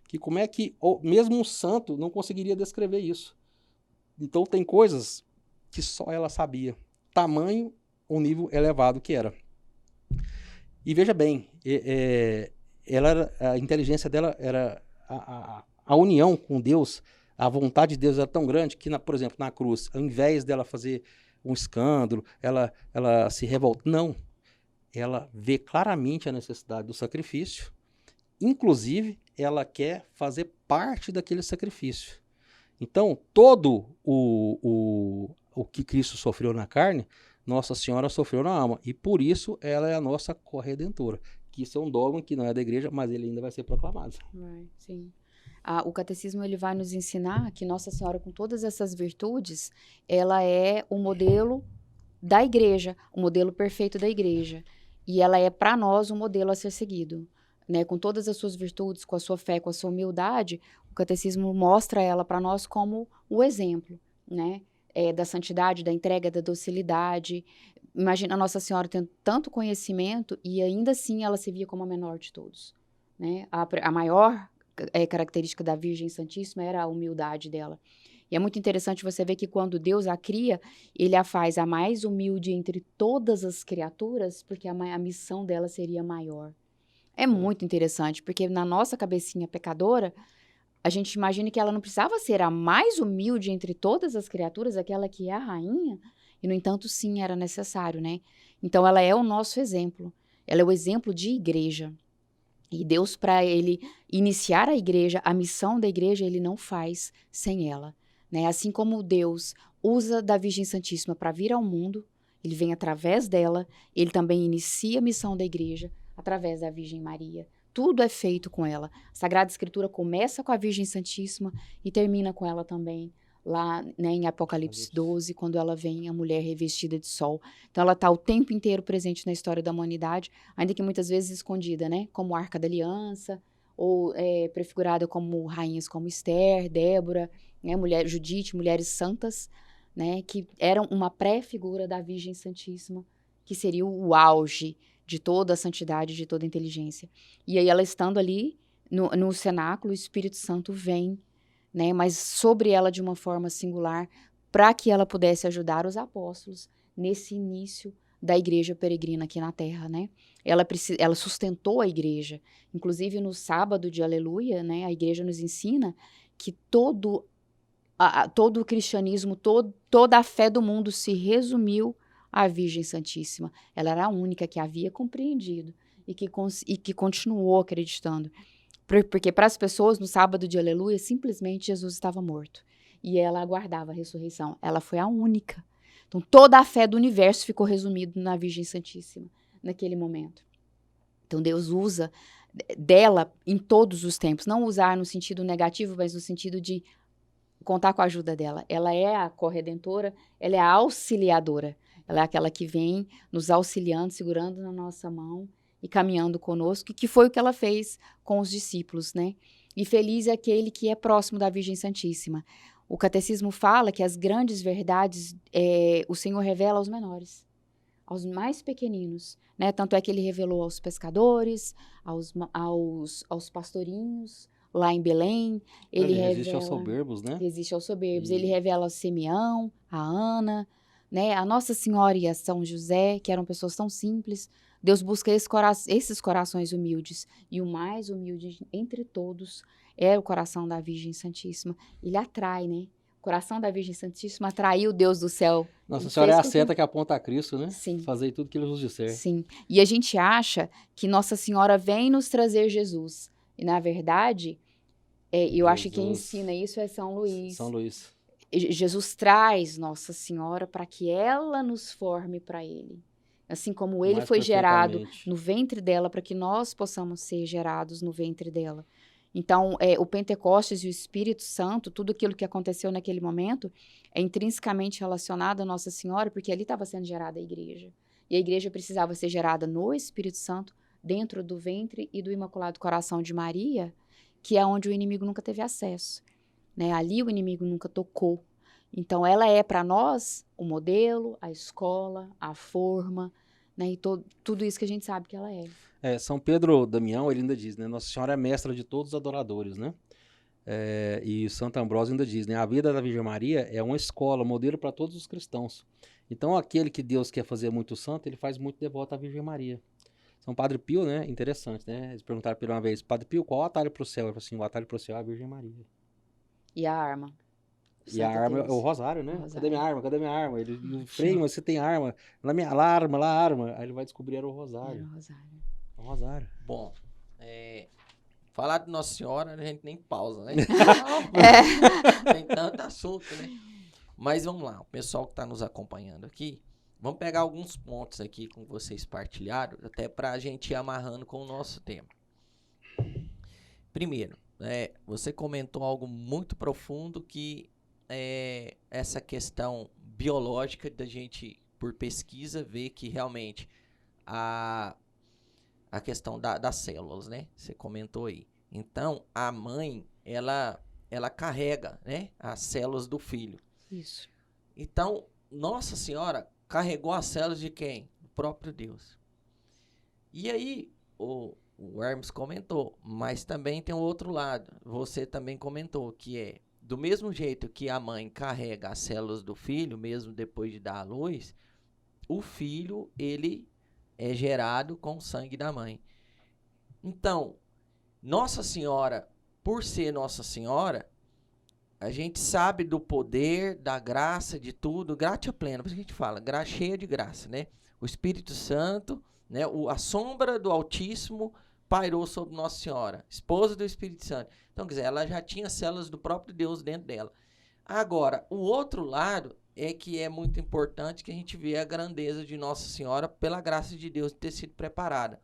que como é que mesmo um santo não conseguiria descrever isso. Então tem coisas que só ela sabia. Tamanho o nível elevado que era. E veja bem, a inteligência dela era a união com Deus, a vontade de Deus era tão grande que, por exemplo, na cruz, ao invés dela fazer um escândalo, ela se revolta. Não. Ela vê claramente a necessidade do sacrifício. Inclusive, ela quer fazer parte daquele sacrifício. Então, todo o que Cristo sofreu na carne, Nossa Senhora sofreu na alma. E por isso, ela é a nossa corredentora. Que isso é um dogma que não é da igreja, mas ele ainda vai ser proclamado. Sim. O catecismo ele vai nos ensinar que Nossa Senhora, com todas essas virtudes, ela é o modelo da igreja, o modelo perfeito da igreja. E ela é, para nós, um modelo a ser seguido. Né? Com todas as suas virtudes, com a sua fé, com a sua humildade, o catecismo mostra ela para nós como o exemplo, né? Da santidade, da entrega, da docilidade. Imagina a Nossa Senhora tendo tanto conhecimento e ainda assim ela se via como a menor de todos. Né? A maior característica da Virgem Santíssima era a humildade dela. E é muito interessante você ver que quando Deus a cria, ele a faz a mais humilde entre todas as criaturas, porque a missão dela seria maior. É muito interessante, porque na nossa cabecinha pecadora, a gente imagina que ela não precisava ser a mais humilde entre todas as criaturas, aquela que é a rainha, e no entanto, sim, era necessário, né? Então, ela é o nosso exemplo. Ela é o exemplo de igreja. E Deus, para ele iniciar a igreja, a missão da igreja, ele não faz sem ela, né? Assim como Deus usa da Virgem Santíssima para vir ao mundo, ele vem através dela, ele também inicia a missão da igreja através da Virgem Maria. Tudo é feito com ela. A Sagrada Escritura começa com a Virgem Santíssima e termina com ela também, lá, né, em Apocalipse 12, quando ela vem, a mulher revestida de sol. Então, ela está o tempo inteiro presente na história da humanidade, ainda que muitas vezes escondida, né? Como Arca da Aliança, ou prefigurada como rainhas como Esther, Débora, né? Judite, mulheres santas, né? Que eram uma pré-figura da Virgem Santíssima, que seria o auge de toda a santidade, de toda a inteligência. E aí, ela estando ali no cenáculo, o Espírito Santo vem, né? Mas sobre ela de uma forma singular, para que ela pudesse ajudar os apóstolos nesse início da igreja peregrina aqui na Terra, né? Ela sustentou a igreja. Inclusive, no sábado de Aleluia, né? A igreja nos ensina que todo o cristianismo, toda a fé do mundo se resumiu à Virgem Santíssima. Ela era a única que havia compreendido e que continuou acreditando. Porque para as pessoas, no sábado de Aleluia, simplesmente Jesus estava morto. E ela aguardava a ressurreição. Ela foi a única. Então, toda a fé do universo ficou resumida na Virgem Santíssima, naquele momento. Então, Deus usa dela em todos os tempos. Não usar no sentido negativo, mas no sentido de contar com a ajuda dela. Ela é a corredentora, ela é a auxiliadora. Ela é aquela que vem nos auxiliando, segurando na nossa mão e caminhando conosco, que foi o que ela fez com os discípulos, né? E feliz é aquele que é próximo da Virgem Santíssima. O catecismo fala que as grandes verdades o Senhor revela aos menores, aos mais pequeninos, né? Tanto é que ele revelou aos pescadores, aos pastorinhos, lá em Belém. Ele resiste revela, aos soberbos, né? resiste aos soberbos. Ele revela a Simeão, a Ana, né? A Nossa Senhora e a São José, que eram pessoas tão simples. Deus busca esses corações humildes. E o mais humilde entre todos é o coração da Virgem Santíssima. Ele atrai, né? O coração da Virgem Santíssima atraiu o Deus do céu. Nossa Senhora é a seta que aponta a Cristo, né? Sim. Fazer tudo que ele nos disser. Sim. E a gente acha que Nossa Senhora vem nos trazer Jesus. E, na verdade, eu acho que quem ensina isso é São Luís. São Luís. Jesus traz Nossa Senhora para que ela nos forme para Ele. Assim como Ele Mais foi gerado perfeitamente. no ventre dela, para que nós possamos ser gerados no ventre dela. Então, o Pentecostes e o Espírito Santo, tudo aquilo que aconteceu naquele momento, é intrinsecamente relacionado a Nossa Senhora, porque ali estava sendo gerada a igreja. E a igreja precisava ser gerada no Espírito Santo, dentro do ventre e do Imaculado Coração de Maria, que é onde o inimigo nunca teve acesso, né? Ali o inimigo nunca tocou. Então, ela é para nós o modelo, a escola, a forma, né? E tudo isso que a gente sabe que ela é. São Pedro Damião, ele ainda diz, né? Nossa Senhora é mestra de todos os adoradores, né? E Santo Ambrósio ainda diz, né? A vida da Virgem Maria é uma escola, modelo para todos os cristãos. Então, aquele que Deus quer fazer muito santo, ele faz muito devoto à Virgem Maria. São Padre Pio, né? Interessante, né? Eles perguntaram por uma vez, Padre Pio, qual o atalho para o céu? Ele falou assim, o atalho para o céu é a Virgem Maria. E a arma? E a arma é o rosário, né? Rosário. Cadê minha arma? Cadê minha arma? Ele freia, mas você tem arma. Lá a arma. Aí ele vai descobrir era o rosário. Era o rosário. É o rosário. Bom, falar de Nossa Senhora, a gente nem pausa, né? Tem tanto assunto, né? Mas vamos lá, o pessoal que está nos acompanhando aqui, vamos pegar alguns pontos aqui com vocês partilharam, até para a gente ir amarrando com o nosso tema. Primeiro, você comentou algo muito profundo que é essa questão biológica da gente, por pesquisa, ver que realmente a questão das células, né? Você comentou aí. Então, a mãe, ela carrega, né, as células do filho. Isso. Então, Nossa Senhora carregou as células de quem? O próprio Deus. E aí, o Hermes comentou, mas também tem o outro lado. Você também comentou, que é do mesmo jeito que a mãe carrega as células do filho, mesmo depois de dar à luz, o filho, ele é gerado com o sangue da mãe. Então, Nossa Senhora, por ser Nossa Senhora, a gente sabe do poder, da graça, de tudo, gratia plena, por isso que a gente fala, cheia de graça, né? O Espírito Santo, né? A sombra do Altíssimo pairou sobre Nossa Senhora, esposa do Espírito Santo. Então, quer dizer, ela já tinha células do próprio Deus dentro dela. Agora, o outro lado é que é muito importante que a gente vê a grandeza de Nossa Senhora pela graça de Deus ter sido preparada.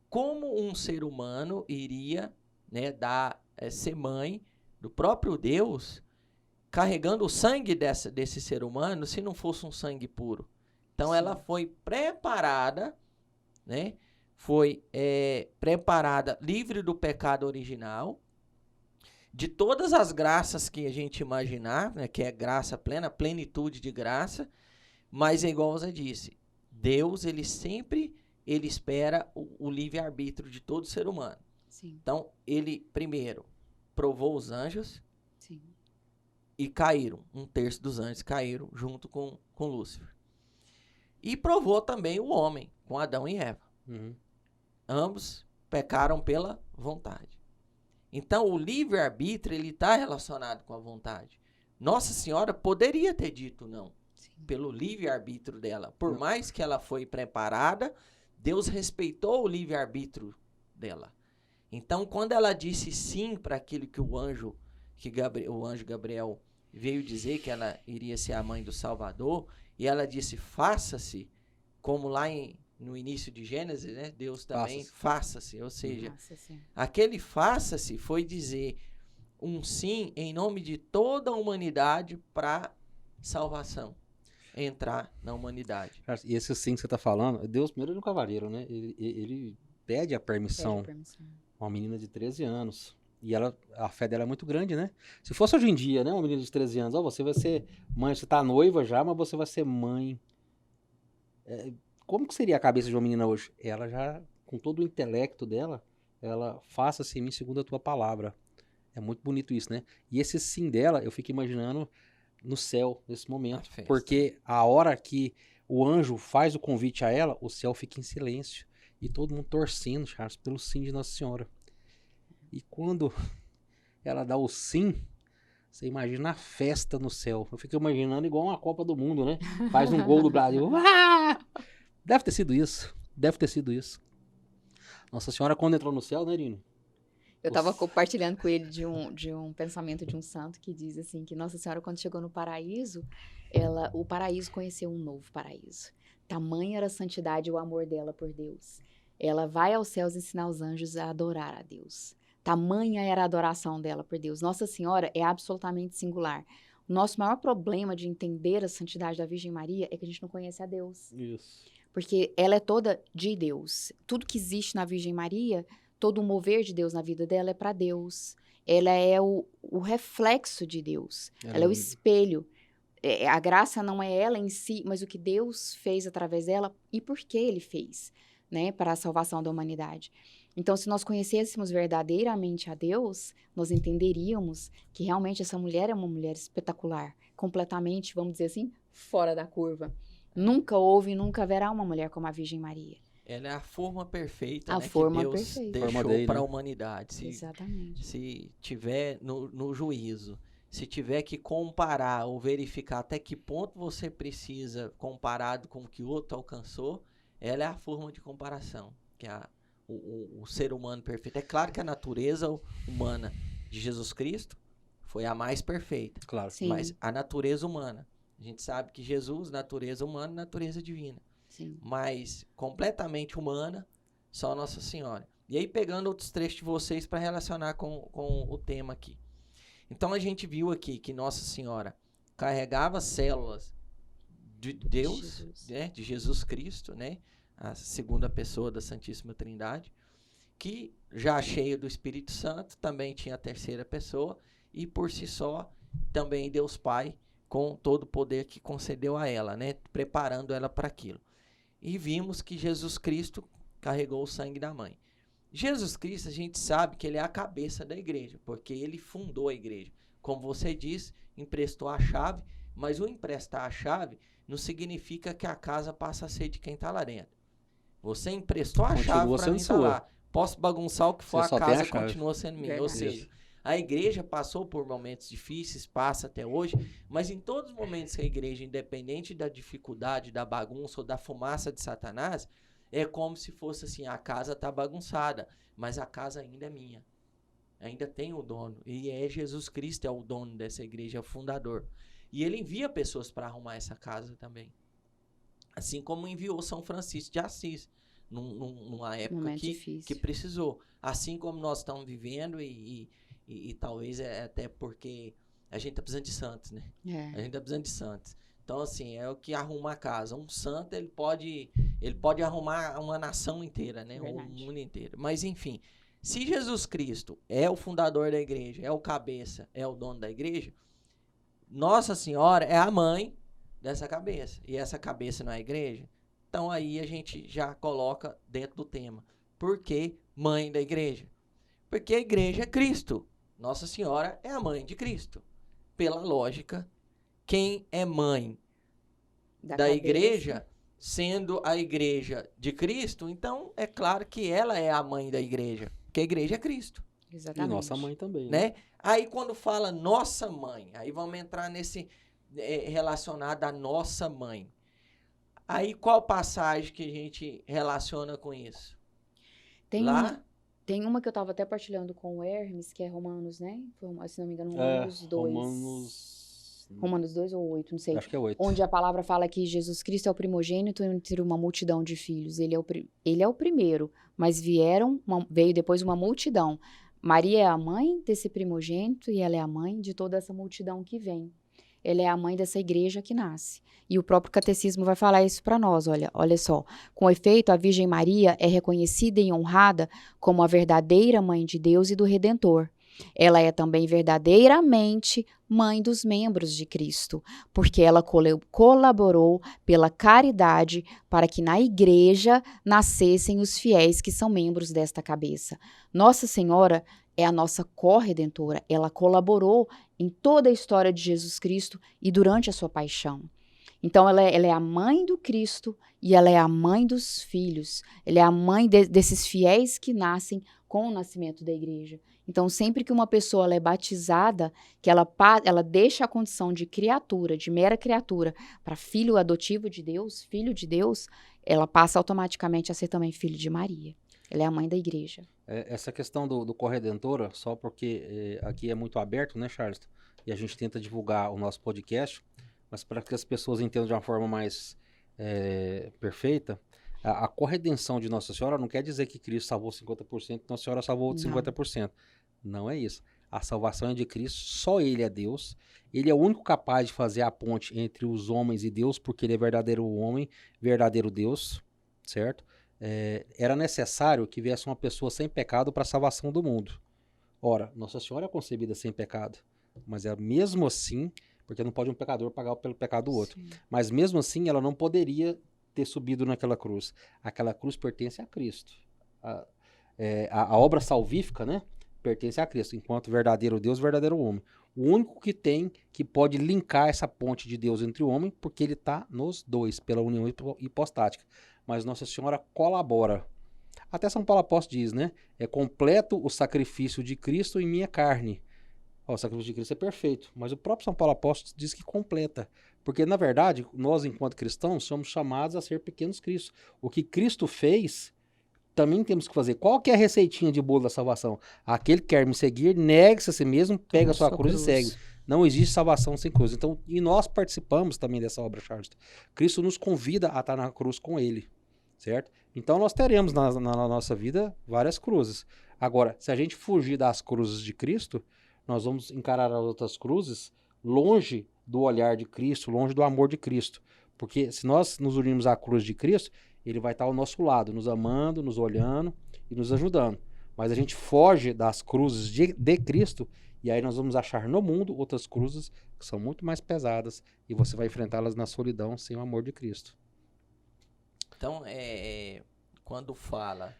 Como um ser humano iria, né, ser mãe do próprio Deus, carregando o sangue desse ser humano, se não fosse um sangue puro? Então, ela foi preparada, né? Foi preparada livre do pecado original, de todas as graças que a gente imaginar, né, que é graça plena, plenitude de graça, mas é igual você disse, Deus, ele espera o livre-arbítrio de todo ser humano. Sim. Então, ele, primeiro, provou os anjos. Sim. E caíram. 1/3 dos anjos caíram junto com Lúcifer. E provou também o homem, com Adão e Eva. Uhum. Ambos pecaram pela vontade. Então, o livre-arbítrio, ele está relacionado com a vontade. Nossa Senhora poderia ter dito não, Sim. pelo livre-arbítrio dela. Por mais que ela foi preparada, Deus respeitou o livre-arbítrio dela. Então, quando ela disse sim para aquilo que o anjo Gabriel veio dizer, que ela iria ser a mãe do Salvador, e ela disse, faça-se, como lá no início de Gênesis, né? Deus também, faça-se. Ou seja, aquele faça-se foi dizer um sim em nome de toda a humanidade para salvação, entrar na humanidade. E esse sim que você está falando, Deus primeiro é um cavaleiro, né? Ele pede a permissão. Uma menina de 13 anos. E a fé dela é muito grande, né? Se fosse hoje em dia, né? Uma menina de 13 anos, você vai ser mãe, você tá noiva já, mas você vai ser mãe. Como que seria a cabeça de uma menina hoje? Ela já, com todo o intelecto dela, ela faça-se em mim segundo a tua palavra. É muito bonito isso, né? E esse sim dela, eu fico imaginando no céu, nesse momento. Porque a hora que o anjo faz o convite a ela, o céu fica em silêncio. E todo mundo torcendo, Charles, pelo sim de Nossa Senhora. E quando ela dá o sim, você imagina a festa no céu. Eu fico imaginando igual uma Copa do Mundo, né? Faz um gol do Brasil. Deve ter sido isso. Deve ter sido isso. Nossa Senhora, quando entrou no céu, né, Irine? Eu estava compartilhando com ele de um pensamento de um santo que diz assim, que Nossa Senhora, quando chegou no paraíso, o paraíso conheceu um novo paraíso. Tamanha era a santidade e o amor dela por Deus. Ela vai aos céus ensinar os anjos a adorar a Deus. Tamanha era a adoração dela por Deus. Nossa Senhora é absolutamente singular. O nosso maior problema de entender a santidade da Virgem Maria é que a gente não conhece a Deus. Isso. Porque ela é toda de Deus. Tudo que existe na Virgem Maria, todo o mover de Deus na vida dela é para Deus. Ela é o reflexo de Deus. Ela é o espelho. A graça não é ela em si, mas o que Deus fez através dela e por que ele fez, né, para a salvação da humanidade. Então, se nós conhecêssemos verdadeiramente a Deus, nós entenderíamos que realmente essa mulher é uma mulher espetacular, completamente, vamos dizer assim, fora da curva. Nunca houve e nunca haverá uma mulher como a Virgem Maria. Ela é a forma perfeita, a né, forma que Deus perfeita. deixou para a humanidade. Exatamente. Se tiver no juízo, se tiver que comparar ou verificar até que ponto você precisa comparado com o que o outro alcançou, ela é a forma de comparação, que é o ser humano perfeito. É claro que a natureza humana de Jesus Cristo foi a mais perfeita. Claro. Sim. Mas a natureza humana, a gente sabe que Jesus, natureza humana, natureza divina. Sim. Mas completamente humana, só Nossa Senhora. E aí pegando outros trechos de vocês para relacionar com o tema aqui. Então a gente viu aqui que Nossa Senhora carregava células de Deus, né, de Jesus Cristo, né, a segunda pessoa da Santíssima Trindade, que já cheia do Espírito Santo, também tinha a terceira pessoa, e por si só, também Deus Pai, com todo o poder que concedeu a ela, né, preparando ela para aquilo. E vimos que Jesus Cristo carregou o sangue da mãe. Jesus Cristo, a gente sabe que ele é a cabeça da igreja, porque ele fundou a igreja. como você diz, emprestou a chave, mas o emprestar a chave não significa que a casa passa a ser de quem está lá dentro. Você emprestou a chave para mim estar lá. Posso bagunçar o que for, a casa continua sendo minha. Ou seja, a igreja passou por momentos difíceis, passa até hoje, mas em todos os momentos que a igreja, independente da dificuldade, da bagunça ou da fumaça de Satanás, é como se fosse assim, a casa está bagunçada, mas a casa ainda é minha. Ainda tem o dono. E é Jesus Cristo, é o dono dessa igreja, é o fundador. E ele envia pessoas para arrumar essa casa também. Assim como enviou São Francisco de Assis, numa época que precisou. Assim como nós estamos vivendo e talvez até porque a gente está precisando de santos, né? A gente está precisando de santos. Então, assim, é o que arruma a casa. Um santo, ele pode arrumar uma nação inteira, né? O mundo inteiro. Mas, enfim, se Jesus Cristo é o fundador da igreja, é o cabeça, é o dono da igreja, Nossa Senhora é a mãe dessa cabeça. E essa cabeça não é a igreja? Então, aí a gente já coloca dentro do tema. Por que mãe da igreja? Porque a igreja é Cristo. Nossa Senhora é a mãe de Cristo. Pela lógica, quem é mãe da igreja, sendo a igreja de Cristo, então é claro que ela é a mãe da igreja. Porque a igreja é Cristo. Exatamente. E nossa mãe também, né? Aí quando fala nossa mãe, aí vamos entrar nesse relacionado à nossa mãe. Aí qual passagem que a gente relaciona com isso? Tem uma que eu estava até partilhando com o Hermes, que é Romanos, né? Se não me engano, Romanos 2. Romanos 2 ou 8, não sei. Acho que é 8. Onde a palavra fala que Jesus Cristo é o primogênito entre uma multidão de filhos. Ele é o primeiro, mas veio depois uma multidão. Maria é a mãe desse primogênito e ela é a mãe de toda essa multidão que vem. Ela é a mãe dessa igreja que nasce. E o próprio catecismo vai falar isso para nós, olha só. Com efeito, a Virgem Maria é reconhecida e honrada como a verdadeira mãe de Deus e do Redentor. Ela é também verdadeiramente mãe dos membros de Cristo, porque ela colaborou pela caridade para que na igreja nascessem os fiéis que são membros desta cabeça. Nossa Senhora é a nossa corredentora, ela colaborou em toda a história de Jesus Cristo e durante a sua paixão. Então, ela é a mãe do Cristo e ela é a mãe dos filhos. Ela é a mãe desses fiéis que nascem com o nascimento da igreja. Então, sempre que uma pessoa ela é batizada, que ela deixa a condição de criatura, de mera criatura, para filho adotivo de Deus, filho de Deus, ela passa automaticamente a ser também filho de Maria. Ela é a mãe da igreja. Essa questão do corredentora, só porque aqui é muito aberto, né, Charles? E a gente tenta divulgar o nosso podcast, mas para que as pessoas entendam de uma forma mais perfeita, a corredenção de Nossa Senhora não quer dizer que Cristo salvou 50% e Nossa Senhora salvou outros 50%. Não é isso. A salvação é de Cristo, só Ele é Deus. Ele é o único capaz de fazer a ponte entre os homens e Deus, porque Ele é verdadeiro homem, verdadeiro Deus, certo? Era necessário que viesse uma pessoa sem pecado para a salvação do mundo. Ora, Nossa Senhora é concebida sem pecado, mas mesmo assim, porque não pode um pecador pagar pelo pecado do outro, mas mesmo assim ela não poderia ter subido naquela cruz. Aquela cruz pertence a Cristo. A obra salvífica, né, pertence a Cristo, enquanto verdadeiro Deus, verdadeiro homem. O único que pode linkar essa ponte de Deus entre o homem, porque ele está nos dois, pela união hipostática. Mas Nossa Senhora colabora. Até São Paulo Apóstolo diz, né? É completo o sacrifício de Cristo em minha carne. O sacrifício de Cristo é perfeito, mas o próprio São Paulo Apóstolo diz que completa. Porque, na verdade, nós, enquanto cristãos, somos chamados a ser pequenos Cristos. O que Cristo fez, também temos que fazer. Qual que é a receitinha de bolo da salvação? Aquele que quer me seguir, negue-se a si mesmo, pega a sua cruz e segue. Não existe salvação sem cruz. Então, e nós participamos também dessa obra, Charles. Cristo nos convida a estar na cruz com Ele, certo? Então, nós teremos na nossa vida várias cruzes. Agora, se a gente fugir das cruzes de Cristo, nós vamos encarar as outras cruzes longe do olhar de Cristo, longe do amor de Cristo. Porque se nós nos unirmos à cruz de Cristo, Ele vai estar ao nosso lado, nos amando, nos olhando e nos ajudando. Mas a gente foge das cruzes de Cristo e aí nós vamos achar no mundo outras cruzes que são muito mais pesadas e você vai enfrentá-las na solidão sem o amor de Cristo. Então, quando fala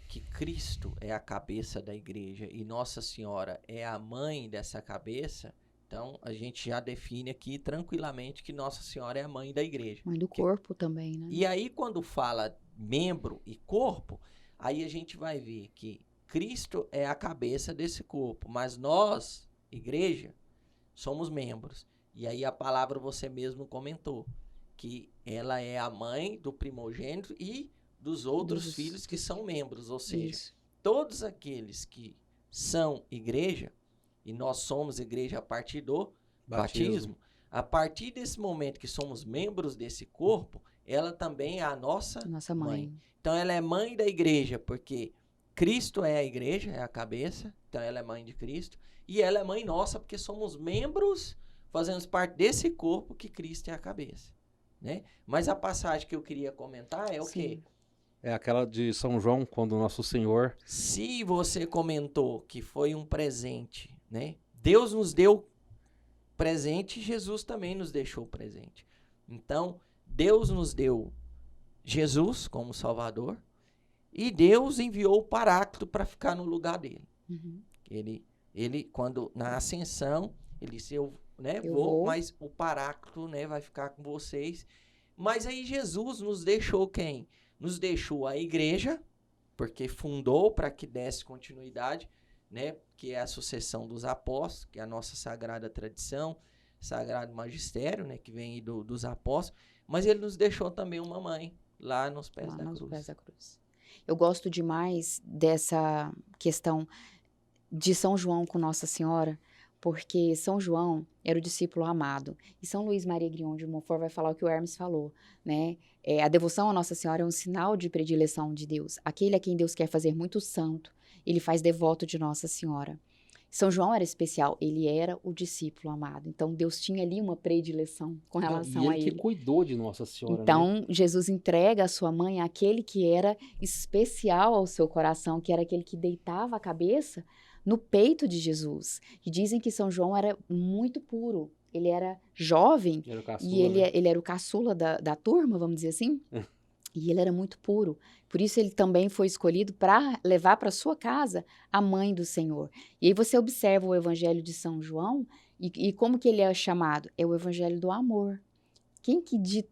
que Cristo é a cabeça da igreja e Nossa Senhora é a mãe dessa cabeça, então a gente já define aqui tranquilamente que Nossa Senhora é a mãe da igreja. Mãe do corpo também, né? E aí, quando fala membro e corpo, aí a gente vai ver que Cristo é a cabeça desse corpo, mas nós, igreja, somos membros. E aí a palavra você mesmo comentou, que ela é a mãe do primogênito e dos outros filhos que são membros, ou seja, Isso. todos aqueles que são igreja, e nós somos igreja a partir do batismo, a partir desse momento que somos membros desse corpo, ela também é a nossa mãe. Então ela é mãe da igreja, porque Cristo é a igreja, é a cabeça, então ela é mãe de Cristo, e ela é mãe nossa, porque somos membros, fazemos parte desse corpo que Cristo é a cabeça, né? Mas a passagem que eu queria comentar é o quê? É aquela de São João, quando o nosso Senhor... Se você comentou que foi um presente, né? Deus nos deu presente, Jesus também nos deixou presente. Então, Deus nos deu Jesus como Salvador e Deus enviou o Paráclito para ficar no lugar dele. Uhum. Ele, quando na ascensão, ele disse, eu vou, vou, mas o Paráclito, né, vai ficar com vocês. Mas aí Jesus nos deixou quem? Nos deixou a igreja, porque fundou para que desse continuidade, né, que é a sucessão dos apóstolos, que é a nossa sagrada tradição, sagrado magistério, né, que vem aí dos apóstolos, mas ele nos deixou também uma mãe lá nos pés da cruz. Eu gosto demais dessa questão de São João com Nossa Senhora, porque São João era o discípulo amado. E São Luís Maria Grignon de Montfort vai falar o que o Hermes falou, né? A devoção a Nossa Senhora é um sinal de predileção de Deus. Aquele a quem Deus quer fazer muito santo, ele faz devoto de Nossa Senhora. São João era especial, ele era o discípulo amado. Então, Deus tinha ali uma predileção com relação a ele. E ele que cuidou de Nossa Senhora, então, né? Jesus entrega a sua mãe àquele que era especial ao seu coração, que era aquele que deitava a cabeça no peito de Jesus. E dizem que São João era muito puro. Ele era jovem Ele era o caçula, e né? ele era o caçula da turma, vamos dizer assim. E ele era muito puro. Por isso ele também foi escolhido para levar para sua casa a mãe do Senhor. E aí você observa o Evangelho de São João e como que ele é chamado? É o Evangelho do amor. Quem que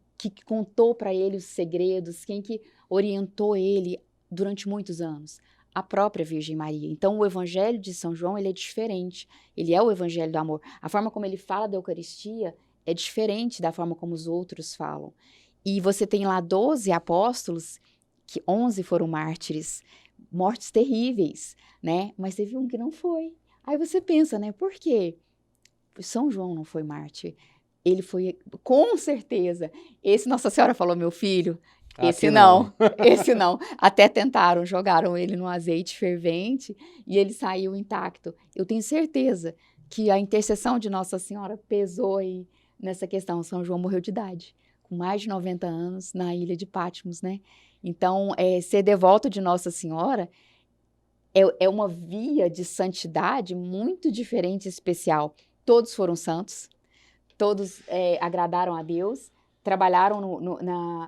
contou para ele os segredos? Quem que orientou ele durante muitos anos? A própria Virgem Maria. Então, o Evangelho de São João, ele é diferente. Ele é o Evangelho do amor. A forma como ele fala da Eucaristia é diferente da forma como os outros falam. E você tem lá 12 apóstolos, que 11 foram mártires, mortes terríveis, né? Mas teve um que não foi. Aí você pensa, né? Por quê? São João não foi mártir. Ele foi, com certeza. Esse Nossa Senhora falou, meu filho, esse não, esse não. Até tentaram, jogaram ele no azeite fervente e ele saiu intacto. Eu tenho certeza que a intercessão de Nossa Senhora pesou aí nessa questão. São João morreu de idade, com mais de 90 anos, na ilha de Patmos, né? Então, ser devoto de Nossa Senhora é uma via de santidade muito diferente e especial. Todos foram santos, todos agradaram a Deus, trabalharam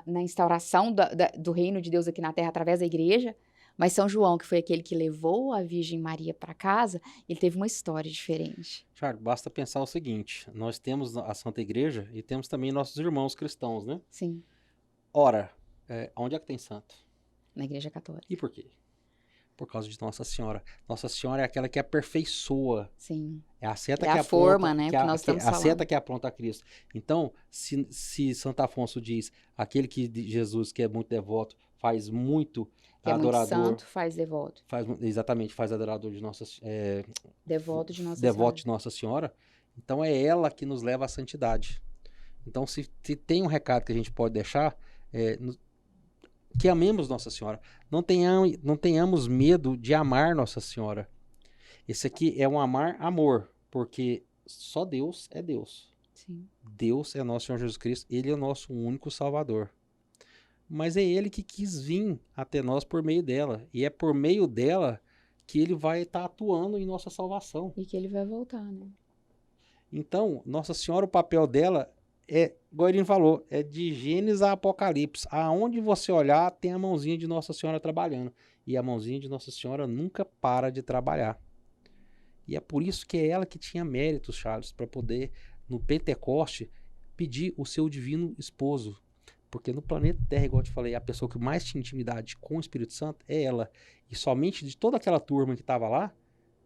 na instauração do reino de Deus aqui na Terra através da igreja, mas São João, que foi aquele que levou a Virgem Maria para casa, ele teve uma história diferente. Charles, basta pensar o seguinte, nós temos a Santa Igreja e temos também nossos irmãos cristãos, né? Sim. Ora, onde é que tem santo? Na Igreja Católica. E por quê? Por causa de Nossa Senhora. Nossa Senhora é aquela que aperfeiçoa. Sim. É a seta é que a forma, né, que nós estamos falando. A seta que aponta a Cristo. Então, se Santo Afonso diz, aquele que de Jesus que é muito devoto, faz muito que adorador. É muito santo, faz devoto. Exatamente, faz adorador de Nossa devoto de Nossa devoto Senhora. de Nossa Senhora. Então, é ela que nos leva à santidade. Então, se tem um recado que a gente pode deixar, que amemos Nossa Senhora. Não tenhamos medo de amar Nossa Senhora. Esse aqui é um amor, porque só Deus é Deus. Sim. Deus é nosso Senhor Jesus Cristo, Ele é o nosso único Salvador. Mas é Ele que quis vir até nós por meio dela. E é por meio dela que Ele vai estar atuando em nossa salvação. E que Ele vai voltar, né? Então, Nossa Senhora, o papel dela igual ele falou, é de Gênesis a Apocalipse. Aonde você olhar, tem a mãozinha de Nossa Senhora trabalhando. E a mãozinha de Nossa Senhora nunca para de trabalhar. E é por isso que é ela que tinha méritos, Charles, para poder, no Pentecoste, pedir o seu divino esposo. Porque no planeta Terra, igual eu te falei, a pessoa que mais tinha intimidade com o Espírito Santo é ela. E somente de toda aquela turma que estava lá,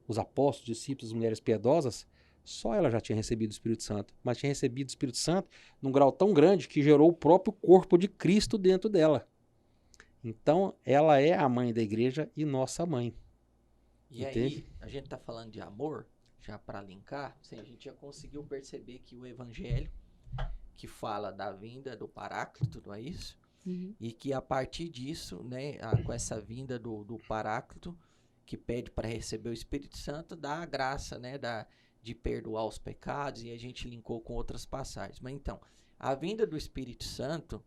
os apóstolos, discípulos, as mulheres piedosas, só ela já tinha recebido o Espírito Santo. Mas tinha recebido o Espírito Santo num grau tão grande que gerou o próprio corpo de Cristo dentro dela. Então, ela é a mãe da igreja e nossa mãe. E Entende? aí, a gente tá falando de amor, já para linkar, assim, a gente já conseguiu perceber que o evangelho, que fala da vinda do Paráclito, não é isso? Uhum. E que a partir disso, né, com essa vinda do Paráclito, que pede para receber o Espírito Santo, dá a graça, né, de perdoar os pecados, e a gente linkou com outras passagens. Mas então, a vinda do Espírito Santo,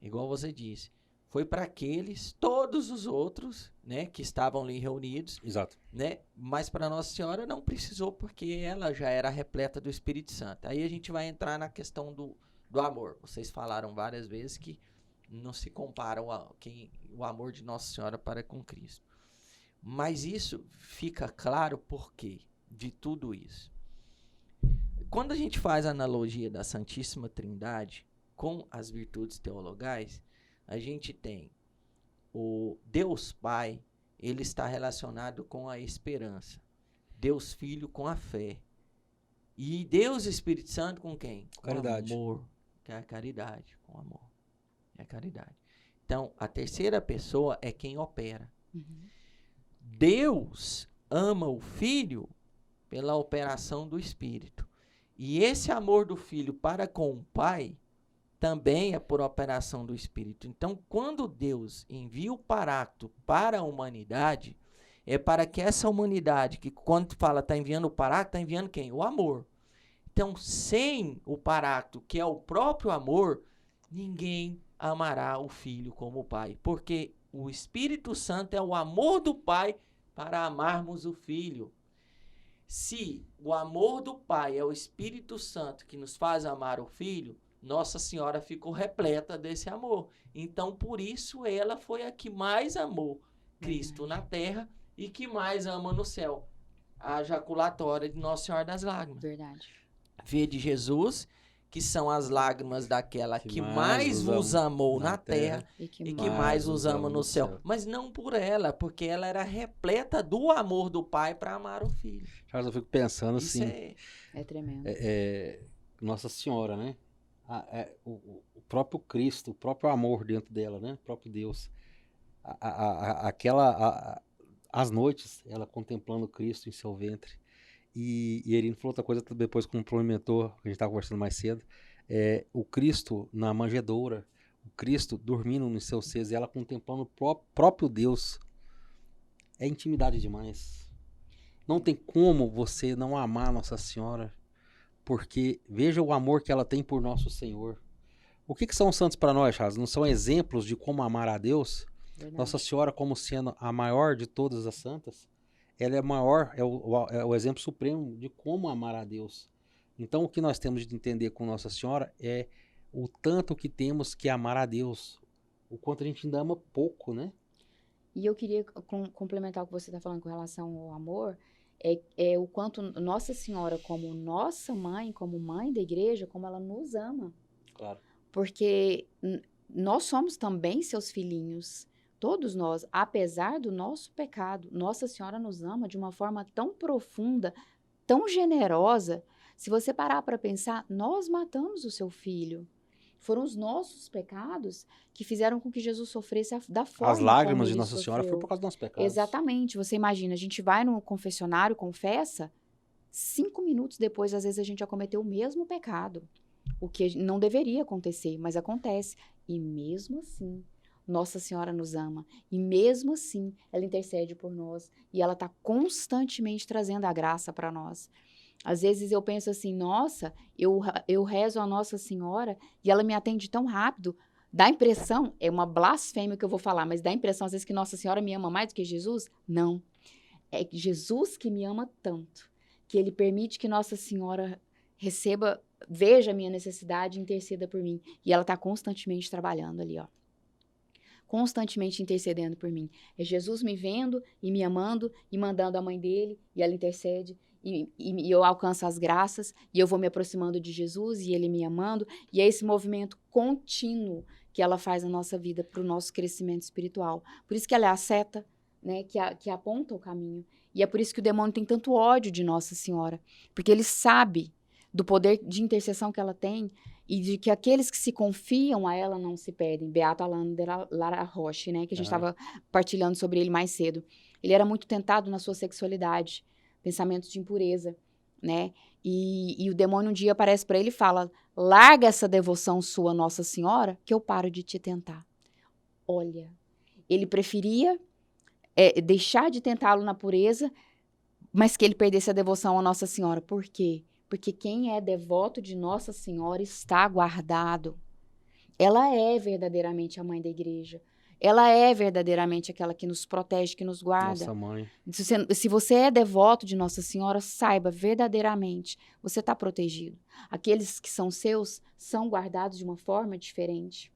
igual você disse, foi para aqueles, todos os outros, né, que estavam ali reunidos, Exato. né? Mas para Nossa Senhora não precisou, porque ela já era repleta do Espírito Santo. Aí a gente vai entrar na questão do amor. Vocês falaram várias vezes que não se compara o amor de Nossa Senhora para com Cristo. Mas isso fica claro por quê de tudo isso. Quando a gente faz a analogia da Santíssima Trindade com as virtudes teologais, a gente tem o Deus Pai, ele está relacionado com a esperança. Deus Filho com a fé. E Deus Espírito Santo com quem? Com Caridade. amor. Que é a caridade. Com amor. É a caridade. Então, a terceira pessoa é quem opera. Uhum. Deus ama o Filho pela operação do Espírito. E esse amor do Filho para com o Pai também é por operação do Espírito. Então, quando Deus envia o Paráclito para a humanidade, é para que essa humanidade, que quando fala está enviando o Paráclito, está enviando quem? O amor. Então, sem o Paráclito, que é o próprio amor, ninguém amará o Filho como o Pai. Porque o Espírito Santo é o amor do Pai para amarmos o Filho. Se o amor do Pai é o Espírito Santo que nos faz amar o Filho, Nossa Senhora ficou repleta desse amor. Então, por isso, ela foi a que mais amou Cristo na terra e que mais ama no céu. A jaculatória de Nossa Senhora das Lágrimas. Verdade. Vê de Jesus, que são as lágrimas daquela que mais vos amou na terra E que e que mais vos ama no céu. Mas não por ela, porque ela era repleta do amor do Pai para amar o Filho. Charles, eu fico pensando Isso assim, é tremendo. Nossa Senhora, né? O próprio Cristo, o próprio amor dentro dela, né? O próprio Deus. As noites, ela contemplando Cristo em seu ventre. E Irene falou outra coisa, depois complementou, que a gente estava conversando mais cedo, o Cristo na manjedoura, o Cristo dormindo nos seus seios, e ela contemplando o próprio Deus. É intimidade demais. Não tem como você não amar Nossa Senhora, porque veja o amor que ela tem por nosso Senhor. O que são os santos para nós, Charles? Não são exemplos de como amar a Deus? Verdade. Nossa Senhora, como sendo a maior de todas as santas, ela é maior, é o exemplo supremo de como amar a Deus. Então, o que nós temos de entender com Nossa Senhora é o tanto que temos que amar a Deus, o quanto a gente ainda ama pouco, né? E eu queria complementar o que você está falando com relação ao amor, o quanto Nossa Senhora, como nossa mãe, como mãe da igreja, como ela nos ama. Claro. Porque nós somos também seus filhinhos. Todos nós, apesar do nosso pecado, Nossa Senhora nos ama de uma forma tão profunda, tão generosa. Se você parar para pensar, nós matamos o seu filho. Foram os nossos pecados que fizeram com que Jesus sofresse da forma As lágrimas como de ele Nossa Senhora sofreu. foram por causa dos nossos pecados. Exatamente. Você imagina, a gente vai no confessionário, confessa, 5 minutos depois, às vezes, a gente já cometeu o mesmo pecado. O que não deveria acontecer, mas acontece. E mesmo assim, Nossa Senhora nos ama. E mesmo assim, ela intercede por nós. E ela está constantemente trazendo a graça para nós. Às vezes eu penso assim, nossa, eu rezo a Nossa Senhora e ela me atende tão rápido. Dá a impressão, é uma blasfêmia que eu vou falar, mas dá a impressão às vezes que Nossa Senhora me ama mais do que Jesus? Não. É Jesus que me ama tanto, que ele permite que Nossa Senhora veja a minha necessidade e interceda por mim. E ela está constantemente trabalhando ali, ó. constantemente intercedendo por mim. É Jesus me vendo e me amando e mandando a mãe dele e ela intercede e eu alcanço as graças e eu vou me aproximando de Jesus e ele me amando. E é esse movimento contínuo que ela faz na nossa vida para o nosso crescimento espiritual. Por isso que ela é a seta, né, que aponta o caminho. E é por isso que o demônio tem tanto ódio de Nossa Senhora, porque ele sabe do poder de intercessão que ela tem e de que aqueles que se confiam a ela não se perdem. Beato Alain de Lara Roche, né, que a gente estava partilhando sobre ele mais cedo. Ele era muito tentado na sua sexualidade, pensamentos de impureza, né? E o demônio um dia aparece para ele e fala: larga essa devoção sua, Nossa Senhora, que eu paro de te tentar. Olha, ele preferia deixar de tentá-lo na pureza, mas que ele perdesse a devoção a Nossa Senhora. Por quê? Porque quem é devoto de Nossa Senhora está guardado. Ela é verdadeiramente a mãe da igreja. Ela é verdadeiramente aquela que nos protege, que nos guarda. Nossa mãe. Se você é devoto de Nossa Senhora, saiba, verdadeiramente, você está protegido. Aqueles que são seus são guardados de uma forma diferente.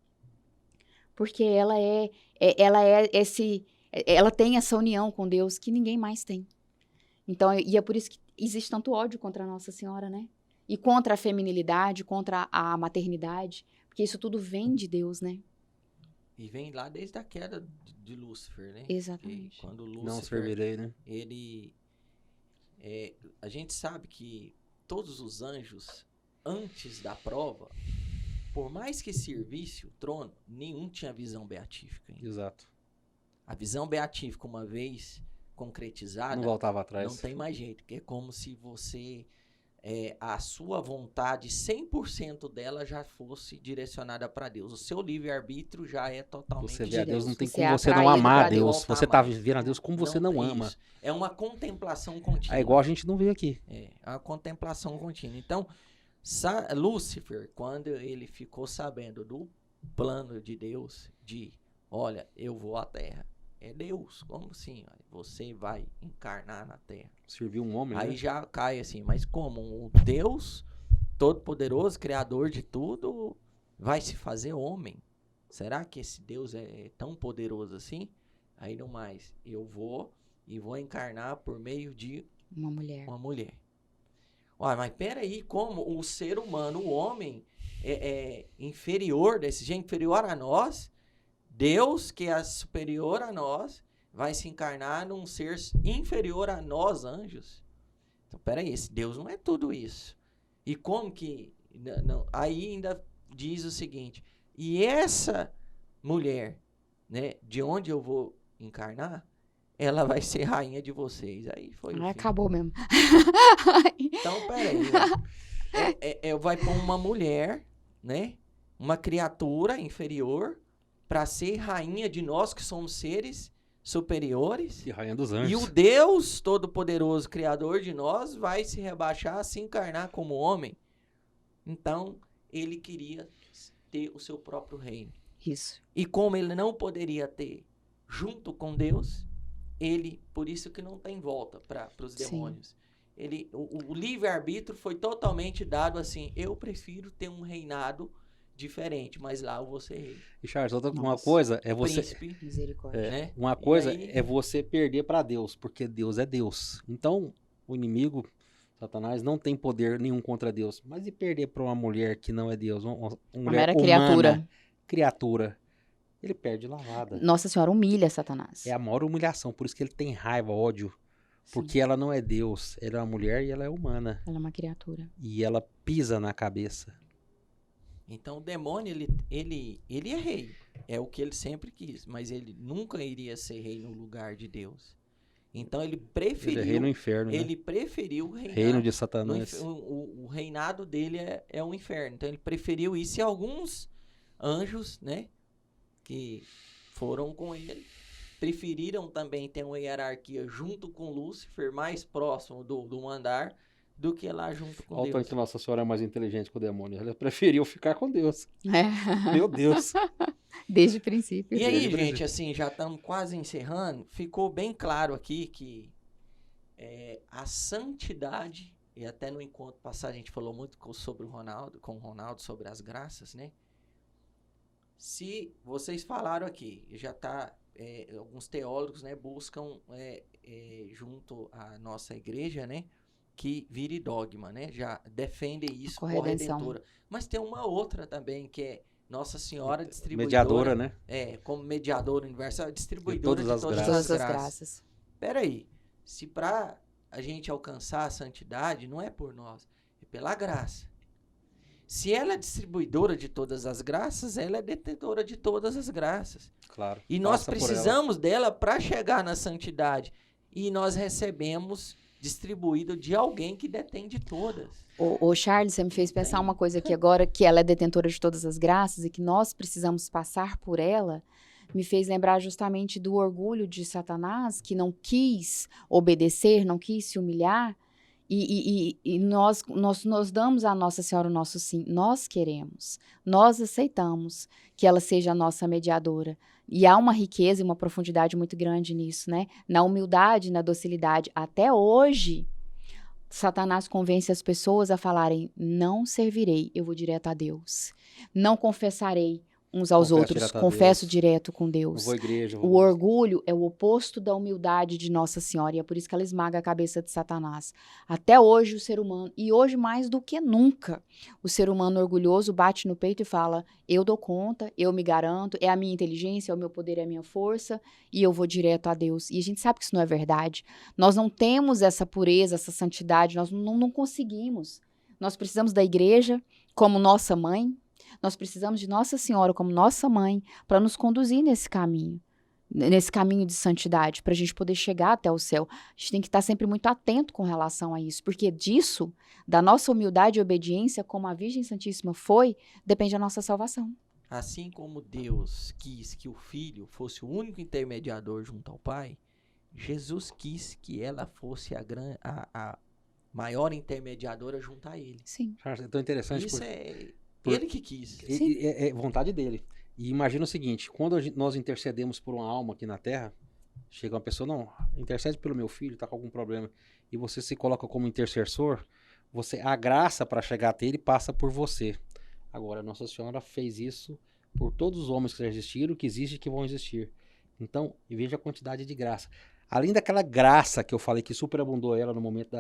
Porque ela tem essa união com Deus que ninguém mais tem. Então, e é por isso que existe tanto ódio contra a Nossa Senhora, né? E contra a feminilidade, contra a maternidade, porque isso tudo vem de Deus, né? E vem lá desde a queda de Lúcifer, né? Exatamente. Porque quando Lúcifer, Não servirei, né? ele... a gente sabe que todos os anjos, antes da prova, por mais que servisse o trono, nenhum tinha visão beatífica ainda. Exato. A visão beatífica, uma vez concretizada, Não voltava atrás. não tem mais jeito, porque é como se você, a sua vontade, 100% dela já fosse direcionada para Deus. O seu livre-arbítrio já é totalmente Você vê a Deus, não tem Você como é você não atraído amar a pra Deus. voltar Você tá mais. vivendo a Deus como você não tem ama. isso. É uma contemplação contínua. É igual a gente não vê aqui. É uma contemplação contínua. Então, Lúcifer, quando ele ficou sabendo do plano de Deus, de, olha, eu vou à Terra. É Deus, como assim? Você vai encarnar na Terra. Serviu um homem, Aí né? já cai assim, mas como? O Deus Todo-Poderoso, Criador de tudo, vai se fazer homem? Será que esse Deus é tão poderoso assim? Aí não mais, eu vou encarnar por meio de Uma mulher. uma mulher. Olha, mas peraí, como o ser humano, o homem, é inferior desse jeito, inferior a nós? Deus, que é superior a nós, vai se encarnar num ser inferior a nós, anjos? Então, peraí, esse Deus não é tudo isso. E como que... Não, aí ainda diz o seguinte, e essa mulher, né, de onde eu vou encarnar, ela vai ser rainha de vocês. Aí foi o fim. Acabou mesmo. Então, peraí, vai pôr uma mulher, né, uma criatura inferior, para ser rainha de nós que somos seres superiores. E rainha dos E o anjos. Deus Todo-Poderoso, Criador de nós, vai se rebaixar, se encarnar como homem. Então, ele queria ter o seu próprio reino. Isso. E como ele não poderia ter junto com Deus, por isso que não tem volta para os demônios. O livre-arbítrio foi totalmente dado assim, eu prefiro ter um reinado diferente, mas lá eu vou ser rei. E Charles, uma Nossa. coisa é você... Príncipe, Misericórdia. né? Uma E coisa aí- é você perder para Deus, porque Deus é Deus. Então, o inimigo, Satanás, não tem poder nenhum contra Deus. Mas e perder para uma mulher que não é Deus? Uma Uma mulher mera humana, criatura. Ele perde lavada. Nossa Senhora humilha Satanás. É a maior humilhação, por isso que ele tem raiva, ódio. Sim. Porque ela não é Deus, ela é uma mulher e ela é humana. Ela é uma criatura. E ela pisa na cabeça. Então o demônio, ele é rei. É o que ele sempre quis. Mas ele nunca iria ser rei no lugar de Deus. Então ele preferiu... Ele é rei no inferno, né? Ele preferiu reinar. Reino de no Satanás. o reinado dele é um inferno. Então ele preferiu isso. E alguns anjos, né, que foram com ele, preferiram também ter uma hierarquia junto com Lúcifer, mais próximo do andar, do que lá junto com Olha o Deus. tanto que Nossa Senhora é mais inteligente que o demônio. Ela preferiu ficar com Deus. É. Meu Deus. Desde o princípio. E aí, Ele gente, assim, já estamos quase encerrando. Ficou bem claro aqui que a santidade, e até no encontro passado a gente falou muito sobre com o Ronaldo, sobre as graças, né? se vocês falaram aqui, já tá, alguns teólogos, né, buscam junto à nossa igreja, né, que vire dogma, né, já defendem isso, Corredenção. corredentora. Mas tem uma outra também, que é Nossa Senhora Distribuidora. Mediadora, né? Como mediadora universal, distribuidora de todas as todas graças. as Todas as graças. graças. Peraí, se pra a gente alcançar a santidade, não é por nós, é pela graça. Se ela é distribuidora de todas as graças, ela é detentora de todas as graças. Claro. E nós Passa por ela. precisamos dela para chegar na santidade. E nós recebemos distribuído de alguém que detém de todas. Ô Charles, você me fez pensar uma coisa aqui agora, que ela é detentora de todas as graças e que nós precisamos passar por ela, me fez lembrar justamente do orgulho de Satanás, que não quis obedecer, não quis se humilhar, e nós damos à Nossa Senhora o nosso sim. Nós queremos, nós aceitamos que ela seja a nossa mediadora. E há uma riqueza e uma profundidade muito grande nisso, né? Na humildade, na docilidade. Até hoje, Satanás convence as pessoas a falarem: não servirei, eu vou direto a Deus. Não confessarei uns aos Confesso outros, direto a confesso Deus. direto com Não Deus. vou à igreja. O orgulho é o oposto da humildade de Nossa Senhora, e é por isso que ela esmaga a cabeça de Satanás. Até hoje o ser humano, e hoje mais do que nunca, o ser humano orgulhoso bate no peito e fala: eu dou conta, eu me garanto, é a minha inteligência, é o meu poder, é a minha força, e eu vou direto a Deus. E a gente sabe que isso não é verdade. Nós não temos essa pureza, essa santidade, nós não conseguimos. Nós precisamos da igreja como nossa mãe. Nós precisamos de Nossa Senhora como nossa mãe para nos conduzir nesse caminho de santidade, para a gente poder chegar até o céu. A gente tem que estar sempre muito atento com relação a isso, porque disso, da nossa humildade e obediência, como a Virgem Santíssima foi, depende a nossa salvação. Assim como Deus quis que o Filho fosse o único intermediador junto ao Pai, Jesus quis que ela fosse a maior intermediadora junto a Ele. Sim. Charles, é tão interessante. Isso por- Ele que quis. É vontade dele. E imagina o seguinte, quando nós intercedemos por uma alma aqui na Terra, chega uma pessoa, não, intercede pelo meu filho, tá com algum problema, e você se coloca como intercessor, a graça para chegar até ele passa por você. Agora, Nossa Senhora fez isso por todos os homens que já existiram, que existem e que vão existir. Então, e veja a quantidade de graça. Além daquela graça que eu falei que superabundou ela no momento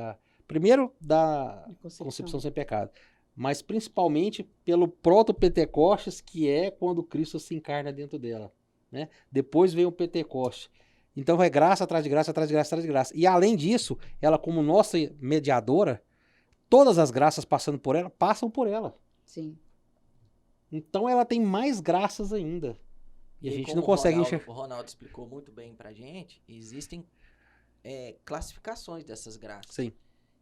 primeiro da concepção sem pecado, mas principalmente pelo proto-Pentecostes, que é quando Cristo se encarna dentro dela, né? Depois vem o Pentecoste. Então vai graça atrás de graça, atrás de graça, atrás de graça. E além disso, ela como nossa mediadora, todas as graças passando por ela, passam por ela. Sim. Então ela tem mais graças ainda. E a gente como não consegue O Ronaldo explicou muito bem pra gente, existem classificações dessas graças. Sim.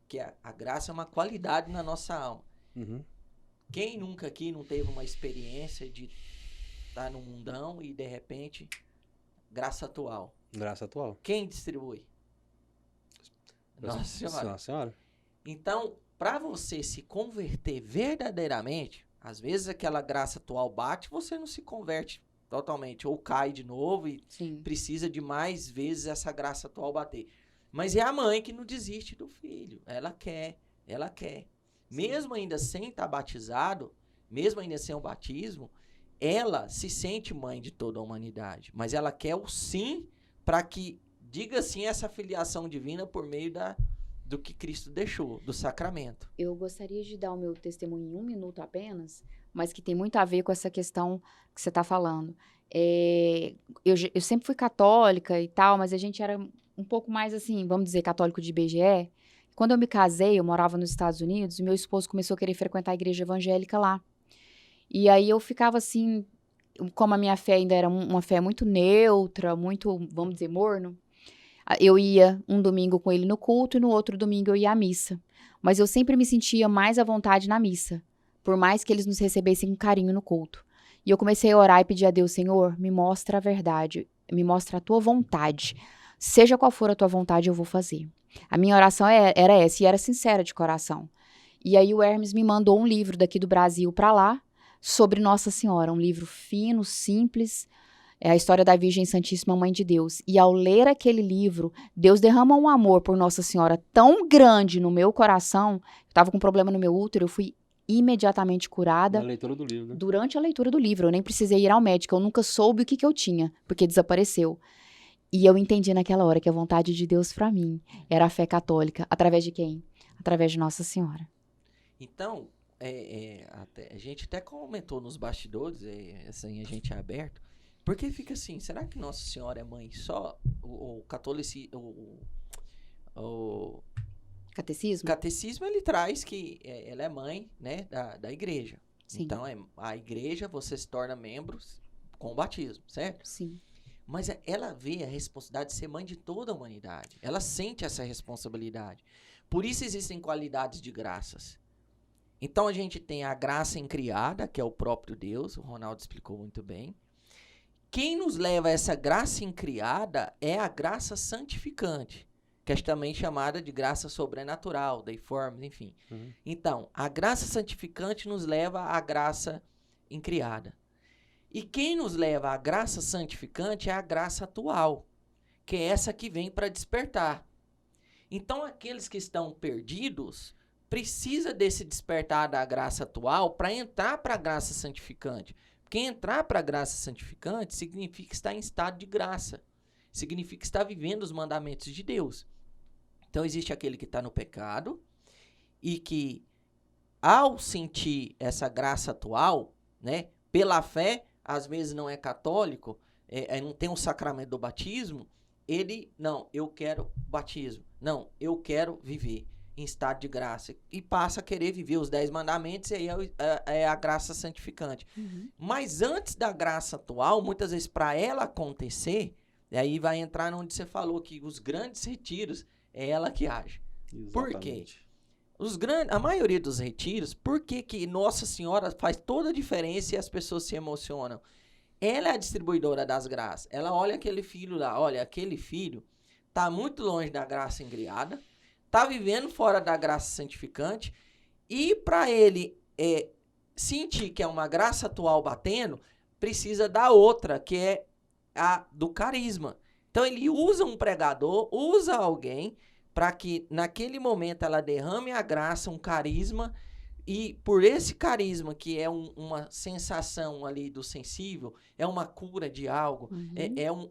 Que a graça é uma qualidade na nossa alma. Uhum. Quem nunca aqui não teve uma experiência de estar no mundão e de repente, graça atual? Graça atual. Quem distribui? Nossa Senhora. Nossa Senhora. Então, para você se converter verdadeiramente, às vezes aquela graça atual bate, você não se converte totalmente, ou cai de novo e Sim. precisa de mais vezes essa graça atual bater. Mas é a mãe que não desiste do filho. Ela quer. Mesmo ainda sem estar batizado, mesmo ainda sem o batismo, ela se sente mãe de toda a humanidade. Mas ela quer o sim para que diga sim essa filiação divina por meio do que Cristo deixou, do sacramento. Eu gostaria de dar o meu testemunho em 1 minuto apenas, mas que tem muito a ver com essa questão que você está falando. Eu sempre fui católica e tal, mas a gente era um pouco mais assim, vamos dizer, católico de IBGE. Quando eu me casei, eu morava nos Estados Unidos, e meu esposo começou a querer frequentar a igreja evangélica lá. E aí eu ficava assim, como a minha fé ainda era uma fé muito neutra, muito, vamos dizer, morno, eu ia um domingo com ele no culto e no outro domingo eu ia à missa. Mas eu sempre me sentia mais à vontade na missa, por mais que eles nos recebessem com carinho no culto. E eu comecei a orar e pedir a Deus: Senhor, me mostra a verdade, me mostra a tua vontade. Seja qual for a tua vontade, eu vou fazer. A minha oração era essa, e era sincera de coração. E aí o Hermes me mandou um livro daqui do Brasil para lá, sobre Nossa Senhora. Um livro fino, simples, é a história da Virgem Santíssima Mãe de Deus. E ao ler aquele livro, Deus derrama um amor por Nossa Senhora tão grande no meu coração. Eu estava com um problema no meu útero, eu fui imediatamente curada. Na leitura do livro, né? Durante a leitura do livro. Eu nem precisei ir ao médico. Eu nunca soube o que eu tinha, porque desapareceu. E eu entendi naquela hora que a vontade de Deus pra mim era a fé católica. Através de quem? Através de Nossa Senhora. Então, a gente até comentou nos bastidores, assim, a gente é aberto, porque fica assim, será que Nossa Senhora é mãe só? O Catecismo? catecismo, ele traz que ela é mãe, né, da igreja. Sim. Então, a igreja, você se torna membros com o batismo, certo? Sim. Mas ela vê a responsabilidade de ser mãe de toda a humanidade. Ela sente essa responsabilidade. Por isso existem qualidades de graças. Então a gente tem a graça incriada, que é o próprio Deus, o Ronaldo explicou muito bem. Quem nos leva a essa graça incriada é a graça santificante, que é também chamada de graça sobrenatural, deiforme, enfim. Uhum. Então, a graça santificante nos leva à graça incriada. E quem nos leva à graça santificante é a graça atual, que é essa que vem para despertar. Então, aqueles que estão perdidos precisam desse despertar da graça atual para entrar para a graça santificante. Porque entrar para a graça santificante significa estar em estado de graça. Significa estar vivendo os mandamentos de Deus. Então, existe aquele que está no pecado e que, ao sentir essa graça atual, né, pela fé, às vezes não é católico, não tem o sacramento do batismo, ele, não, eu quero batismo. Não, eu quero viver em estado de graça. E passa a querer viver os 10 mandamentos, e aí é a graça santificante. Uhum. Mas antes da graça atual, muitas vezes para ela acontecer, e aí vai entrar onde você falou que os grandes retiros é ela que age. Por quê? A maioria dos retiros, por que Nossa Senhora faz toda a diferença e as pessoas se emocionam? Ela é a distribuidora das graças. Ela olha aquele filho lá, olha, aquele filho tá muito longe da graça ingriada, tá vivendo fora da graça santificante, e para ele sentir que é uma graça atual batendo, precisa da outra, que é a do carisma. Então ele usa um pregador, usa alguém, para que naquele momento ela derrame a graça, um carisma, e por esse carisma, que é uma sensação ali do sensível, é uma cura de algo,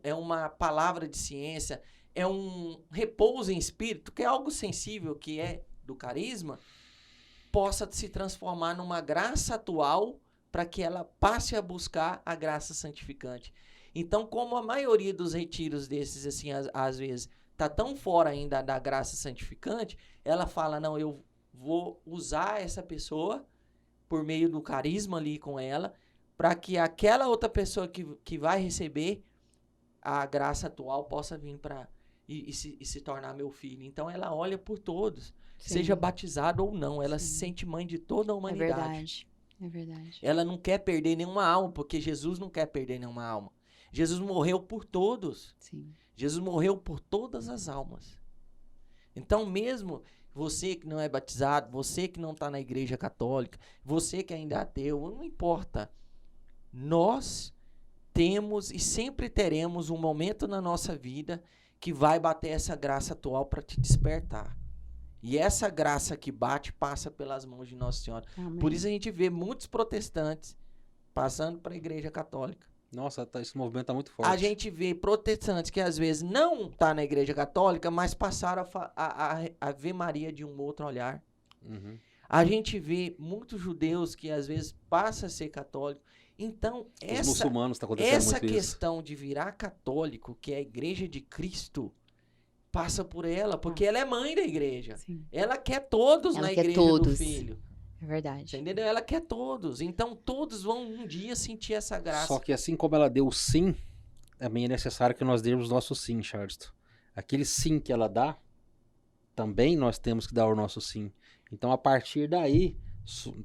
é uma palavra de ciência, é um repouso em espírito, que é algo sensível, que é do carisma, possa se transformar numa graça atual para que ela passe a buscar a graça santificante. Então, como a maioria dos retiros desses, assim, às vezes, tá tão fora ainda da graça santificante, ela fala, não, eu vou usar essa pessoa por meio do carisma ali com ela, para que aquela outra pessoa que vai receber a graça atual possa vir para e se tornar meu filho. Então ela olha por todos, Sim. seja batizado ou não, ela Sim. se sente mãe de toda a humanidade. É verdade. Ela não quer perder nenhuma alma, porque Jesus não quer perder nenhuma alma. Jesus morreu por todos. Sim. Jesus morreu por todas as almas. Então, mesmo você que não é batizado, você que não está na igreja católica, você que ainda é ateu, não importa. Nós temos e sempre teremos um momento na nossa vida que vai bater essa graça atual para te despertar. E essa graça que bate passa pelas mãos de Nossa Senhora. Amém. Por isso a gente vê muitos protestantes passando para a igreja católica. Nossa, esse movimento tá muito forte. A gente vê protestantes que às vezes não tá na igreja católica, mas passaram a ver Maria de um outro olhar. Uhum. A gente vê muitos judeus que às vezes passam a ser católico. Então, Os muçulmanos tá acontecendo essa muito questão de virar católico, que é a igreja de Cristo, passa por ela, porque ela é mãe da igreja. Sim. Ela quer todos Ela na quer igreja do todos. Filho. É verdade. Você entendeu? Ela quer todos. Então, todos vão um dia sentir essa graça. Só que assim como ela deu o sim, também é necessário que nós demos o nosso sim, Charleston. Aquele sim que ela dá, também nós temos que dar o nosso sim. Então, a partir daí,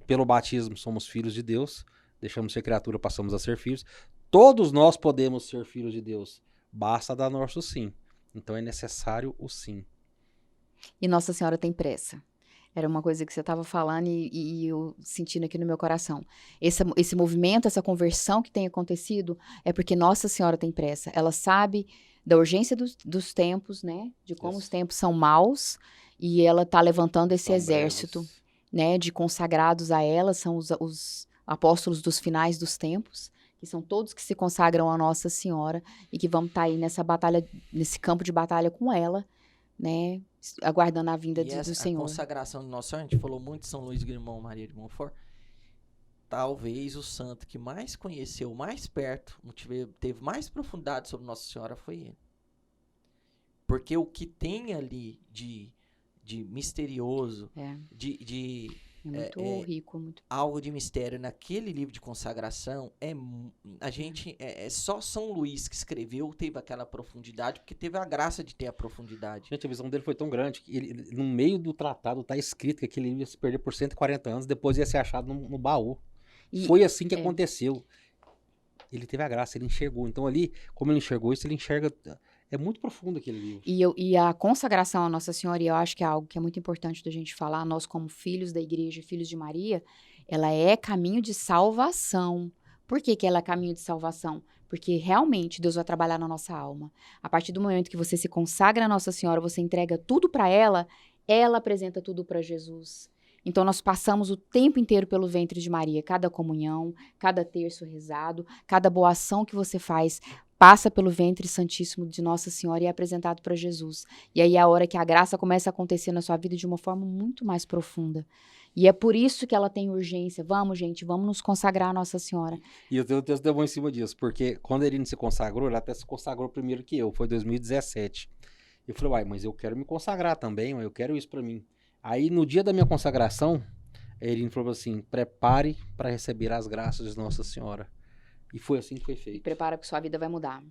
pelo batismo, somos filhos de Deus, deixamos de ser criatura, passamos a ser filhos. Todos nós podemos ser filhos de Deus. Basta dar nosso sim. Então, é necessário o sim. E Nossa Senhora tem pressa. Era uma coisa que você estava falando e eu sentindo aqui no meu coração. Esse movimento, essa conversão que tem acontecido é porque Nossa Senhora tem pressa. Ela sabe da urgência dos tempos, né? De como Isso. os tempos são maus. E ela está levantando esse São exército breves. né, de consagrados a ela, são os apóstolos dos finais dos tempos, que são todos que se consagram a Nossa Senhora e que vamos estar aí nessa batalha, nesse campo de batalha com ela, né, aguardando a vinda do A Senhor. consagração de Nossa Senhora, a gente falou muito de São Luís Grimão, Maria de Montfort. Talvez o santo que mais conheceu, mais perto, teve mais profundidade sobre Nossa Senhora foi ele. Porque o que tem ali de misterioso, É de muito rico, muito. algo de mistério naquele livro de consagração, só São Luís que escreveu teve aquela profundidade, porque teve a graça de ter a profundidade. Gente, a visão dele foi tão grande que no meio do tratado está escrito que aquele livro ia se perder por 140 anos, depois ia ser achado no baú. Foi assim que aconteceu. Ele teve a graça, ele enxergou. Então ali, como ele enxergou isso, ele enxerga... É muito profundo aquele livro. E a consagração à Nossa Senhora, e eu acho que é algo que é muito importante da gente falar, nós como filhos da igreja, filhos de Maria, ela é caminho de salvação. Por que ela é caminho de salvação? Porque realmente Deus vai trabalhar na nossa alma. A partir do momento que você se consagra a Nossa Senhora, você entrega tudo para ela apresenta tudo para Jesus. Então, nós passamos o tempo inteiro pelo ventre de Maria, cada comunhão, cada terço rezado, cada boa ação que você faz, passa pelo ventre santíssimo de Nossa Senhora e é apresentado para Jesus. E aí é a hora que a graça começa a acontecer na sua vida de uma forma muito mais profunda. E é por isso que ela tem urgência. Vamos, gente, vamos nos consagrar a Nossa Senhora. E o Deus deu bom em cima disso, porque quando ele se consagrou, ele até se consagrou primeiro que eu, foi 2017. Eu falei, uai, mas eu quero me consagrar também, eu quero isso para mim. Aí, no dia da minha consagração, ele falou assim, prepare para receber as graças de Nossa Senhora. E foi assim que foi feito. Prepara que sua vida vai mudar.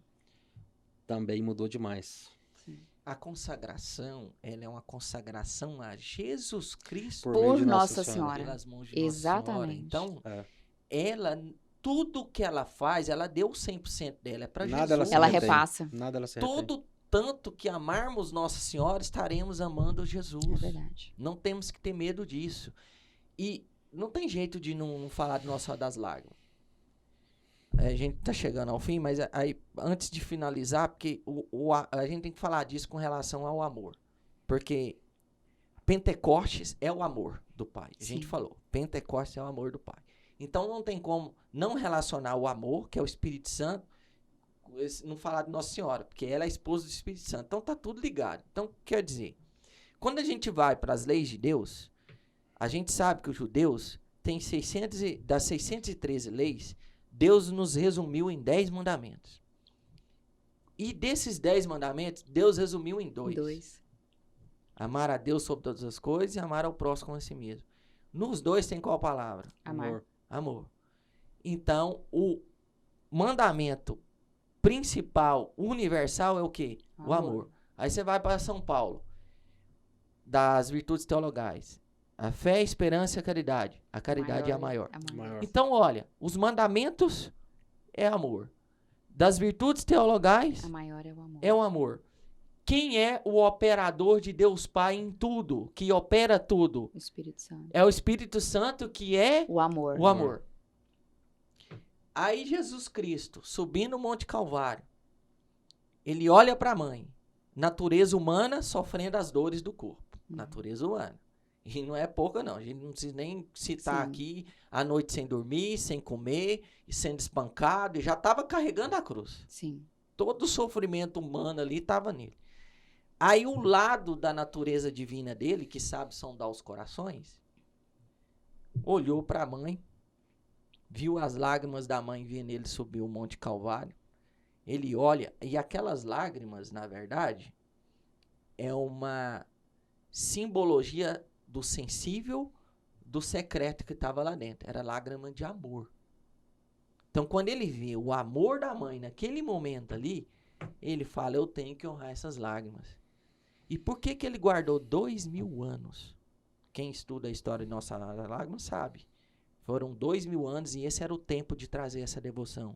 Também mudou demais. Sim. A consagração, ela é uma consagração a Jesus Cristo meio de Nossa Senhora. pelas mãos de Exatamente. Nossa Senhora. Então, tudo que ela faz, ela deu 100% dela, é para Jesus. Ela repassa. Nada ela se arrepende. Todo tanto que amarmos Nossa Senhora, estaremos amando Jesus. É verdade. Não temos que ter medo disso. E não tem jeito de não falar de Nossa Senhora das Lágrimas. A gente tá chegando ao fim, mas aí, antes de finalizar, porque a gente tem que falar disso com relação ao amor. Porque Pentecostes é o amor do Pai. A gente falou, Pentecostes é o amor do Pai. Então não tem como não relacionar o amor, que é o Espírito Santo, não falar de Nossa Senhora, porque ela é a esposa do Espírito Santo. Então tá tudo ligado. Então, quer dizer, quando a gente vai para as leis de Deus, a gente sabe que os judeus têm das 613 leis, Deus nos resumiu em 10 mandamentos. E desses 10 mandamentos, Deus resumiu em 2. Amar a Deus sobre todas as coisas e amar ao próximo como a si mesmo. Nos 2 tem qual palavra? Amor. Então, o mandamento principal, universal, é o quê? O amor. Aí você vai para São Paulo, das virtudes teologais. A fé, a esperança e a caridade. A caridade é a maior. Então, olha, os mandamentos é amor. Das virtudes teologais, a maior é o amor. É o amor. Quem é o operador de Deus Pai em tudo? Que opera tudo? O Espírito Santo. É o Espírito Santo que é o amor. O amor. Aí Jesus Cristo, subindo o Monte Calvário, ele olha para a mãe, natureza humana sofrendo as dores do corpo. Natureza humana. E não é pouca, não. A gente não precisa nem citar aqui a noite sem dormir, sem comer, e sendo espancado, e já estava carregando a cruz. Sim. Todo o sofrimento humano ali estava nele. Aí o lado da natureza divina dele, que sabe sondar os corações, olhou para a mãe, viu as lágrimas da mãe vendo ele subir o Monte Calvário. Ele olha, e aquelas lágrimas, na verdade, é uma simbologia do sensível, do secreto que estava lá dentro. Era lágrima de amor. Então, quando ele vê o amor da mãe naquele momento ali, ele fala, eu tenho que honrar essas lágrimas. E por que ele guardou 2000 anos? Quem estuda a história de Nossa Senhora das Lágrimas sabe. Foram 2000 anos e esse era o tempo de trazer essa devoção.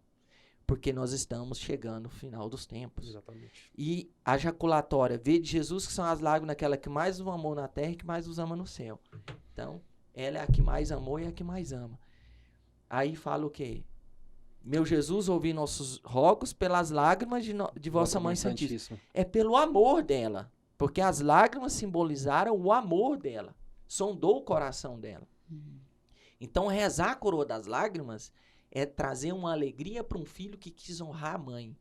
Porque nós estamos chegando no final dos tempos. Exatamente. E a jaculatória vê de Jesus, que são as lágrimas daquela que mais os amou na terra e que mais os ama no céu. Então, ela é a que mais amou e a que mais ama. Aí fala o quê? Meu Jesus, ouvi nossos rogos pelas lágrimas de vossa Mãe Santíssima. É pelo amor dela. Porque as lágrimas simbolizaram o amor dela. sondou o coração dela. Então, rezar a coroa das lágrimas é trazer uma alegria para um filho que quis honrar a mãe.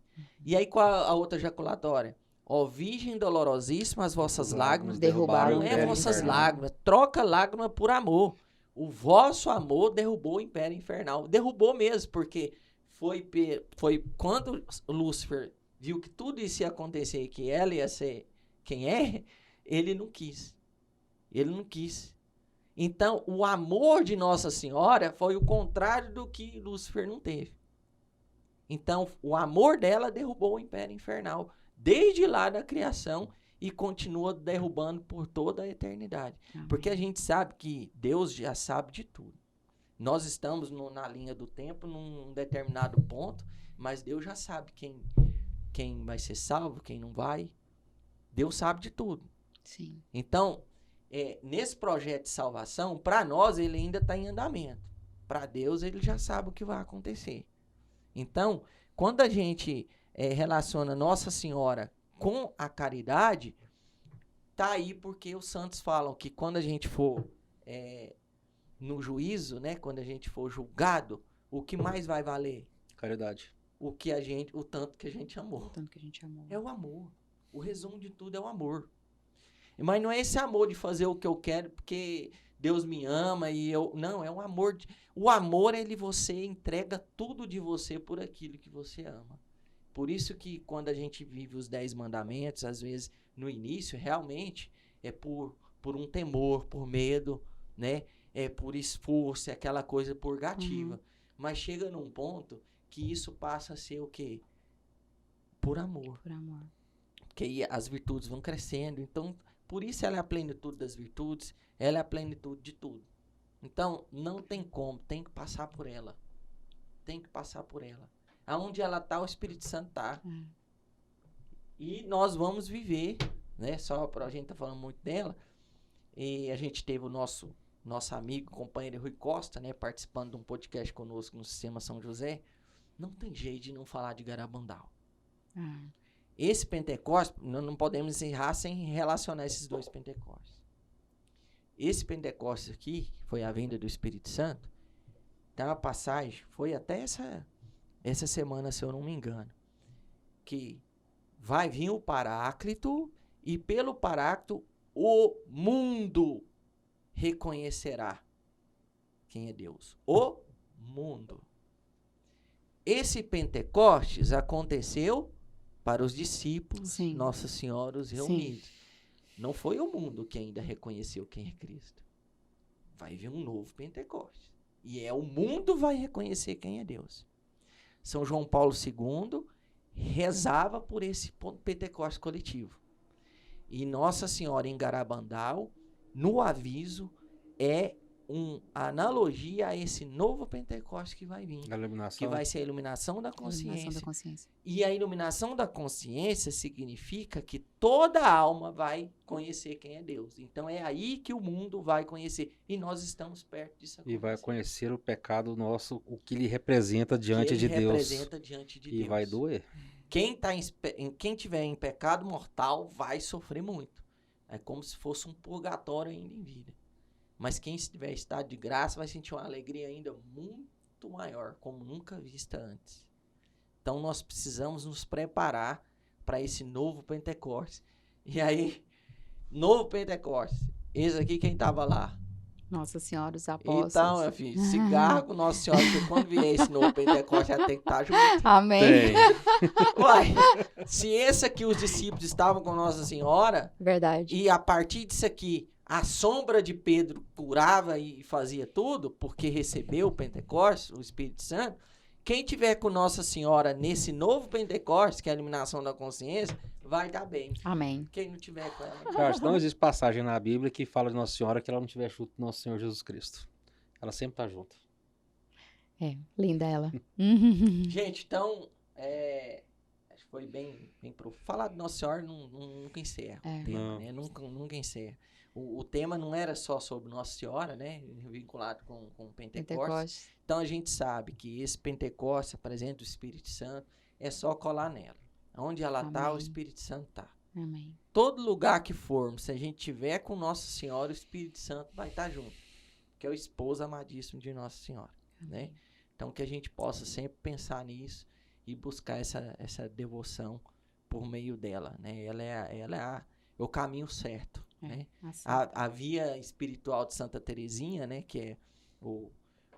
E aí, qual a outra ejaculatória? Ó Virgem dolorosíssima, as vossas lágrimas derrubaram não o é império vossas infernal. lágrimas, troca lágrima por amor. O vosso amor derrubou o império infernal. Derrubou mesmo, porque foi quando Lúcifer viu que tudo isso ia acontecer e que ela ia ser quem é, ele não quis. Ele não quis. Então, o amor de Nossa Senhora foi o contrário do que Lúcifer não teve. Então, o amor dela derrubou o império infernal desde lá da criação e continua derrubando por toda a eternidade. Amém. Porque a gente sabe que Deus já sabe de tudo. Nós estamos na linha do tempo, num determinado ponto, mas Deus já sabe quem vai ser salvo, quem não vai. Deus sabe de tudo. Sim. Então, nesse projeto de salvação, para nós ele ainda está em andamento. Para Deus ele já sabe o que vai acontecer. Então, quando a gente relaciona Nossa Senhora com a caridade, tá aí porque os santos falam que quando a gente for no juízo, né, quando a gente for julgado, o que mais vai valer? Caridade. O tanto que a gente amou. Tanto que a gente amou. É o amor. O resumo de tudo é o amor. Mas não é esse amor de fazer o que eu quero porque Deus me ama e eu... Não, é um amor... O amor, você entrega tudo de você por aquilo que você ama. Por isso que quando a gente vive os 10 mandamentos, às vezes, no início, realmente, é por um temor, por medo, né? É por esforço, é aquela coisa purgativa. Mas chega num ponto que isso passa a ser o quê? Por amor. Por amor. Porque aí as virtudes vão crescendo. Então, por isso ela é a plenitude das virtudes, ela é a plenitude de tudo. Então, não tem como, tem que passar por ela. Tem que passar por ela. Aonde ela está, o Espírito Santo está. E nós vamos viver, né? Só para a gente tá falando muito dela. E a gente teve o nosso amigo, companheiro Rui Costa, né? Participando de um podcast conosco no Sistema São José. Não tem jeito de não falar de Garabandal. Esse Pentecostes, nós não podemos encerrar sem relacionar esses dois Pentecostes. Esse Pentecostes aqui, foi a vinda do Espírito Santo, tem uma passagem, foi até essa semana, se eu não me engano, que vai vir o Paráclito e pelo Paráclito o mundo reconhecerá quem é Deus. O mundo. Esse Pentecostes aconteceu para os discípulos, Sim. Nossa Senhora, os reunidos. Não foi o mundo que ainda reconheceu quem é Cristo. Vai vir um novo Pentecostes. E o mundo vai reconhecer quem é Deus. São João Paulo II rezava por esse Pentecostes coletivo. E Nossa Senhora em Garabandal, no aviso, é uma analogia a esse novo Pentecostes que vai vir. A iluminação. Que vai ser a iluminação da consciência. Iluminação da consciência. E a iluminação da consciência significa que toda alma vai conhecer quem é Deus. Então é aí que o mundo vai conhecer. E nós estamos perto disso acontecer. E vai conhecer o pecado nosso, o que ele representa diante de Deus. Representa diante de Deus. E vai doer. Quem tiver em pecado mortal vai sofrer muito. É como se fosse um purgatório ainda em vida. Mas quem estiver em estado de graça vai sentir uma alegria ainda muito maior, como nunca vista antes. Então nós precisamos nos preparar para esse novo Pentecostes. E aí, novo Pentecostes. Esse aqui, quem estava lá? Nossa Senhora, os apóstolos. Então, meu filho, cigarro com Nossa Senhora, porque quando vier esse novo Pentecostes já tem que estar junto. Amém. Tem. Uai, se esse aqui os discípulos estavam com Nossa Senhora, Verdade. e a partir disso aqui, a sombra de Pedro curava e fazia tudo, porque recebeu o Pentecostes, o Espírito Santo. Quem tiver com Nossa Senhora nesse novo Pentecostes, que é a iluminação da consciência, vai dar bem. Amém. Quem não tiver com ela... Eu acho que não existe passagem na Bíblia que fala de Nossa Senhora que ela não tiver junto do Nosso Senhor Jesus Cristo. Ela sempre está junto. Linda ela. Gente, então, acho que foi bem profundo. Falar de Nossa Senhora nunca encerra o tema, Não. né? Nunca encerra. O tema não era só sobre Nossa Senhora, né? Vinculado com o Pentecostes. Pentecostes. Então a gente sabe que esse Pentecostes, apresenta o Espírito Santo, é só colar nela. Onde ela está, o Amém. Espírito Santo está. Amém. Todo lugar que formos, se a gente tiver com Nossa Senhora, o Espírito Santo vai estar junto. Que é o esposo amadíssimo de Nossa Senhora, né? Então, que a gente possa sempre pensar nisso e buscar essa devoção por meio dela, né? Ela é o caminho certo, né? Assim. A via espiritual de Santa Teresinha, né? Que é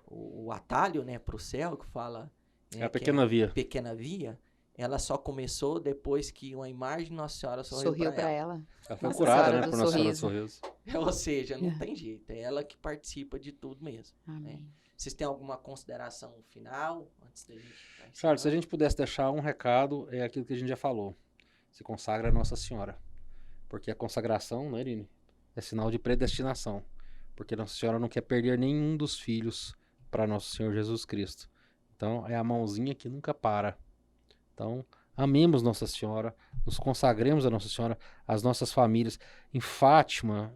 o atalho, né? Para o céu, que fala... Né, É a pequena via. Pequena via. Ela só começou depois que uma imagem de Nossa Senhora Sorriu para ela. Ela foi Nossa curada, Senhora né? do Por Nossa Senhora do Sorriso. Sorriso. Ou seja, não tem jeito. É ela que participa de tudo mesmo. Amém. Vocês têm alguma consideração final antes da gente... Charles, se a gente pudesse deixar um recado, é aquilo que a gente já falou. Se consagra a Nossa Senhora. Porque a consagração, né, Irine, é sinal de predestinação. Porque Nossa Senhora não quer perder nenhum dos filhos para Nosso Senhor Jesus Cristo. Então, é a mãozinha que nunca para. Então, amemos Nossa Senhora, nos consagremos a Nossa Senhora, as nossas famílias. Em Fátima,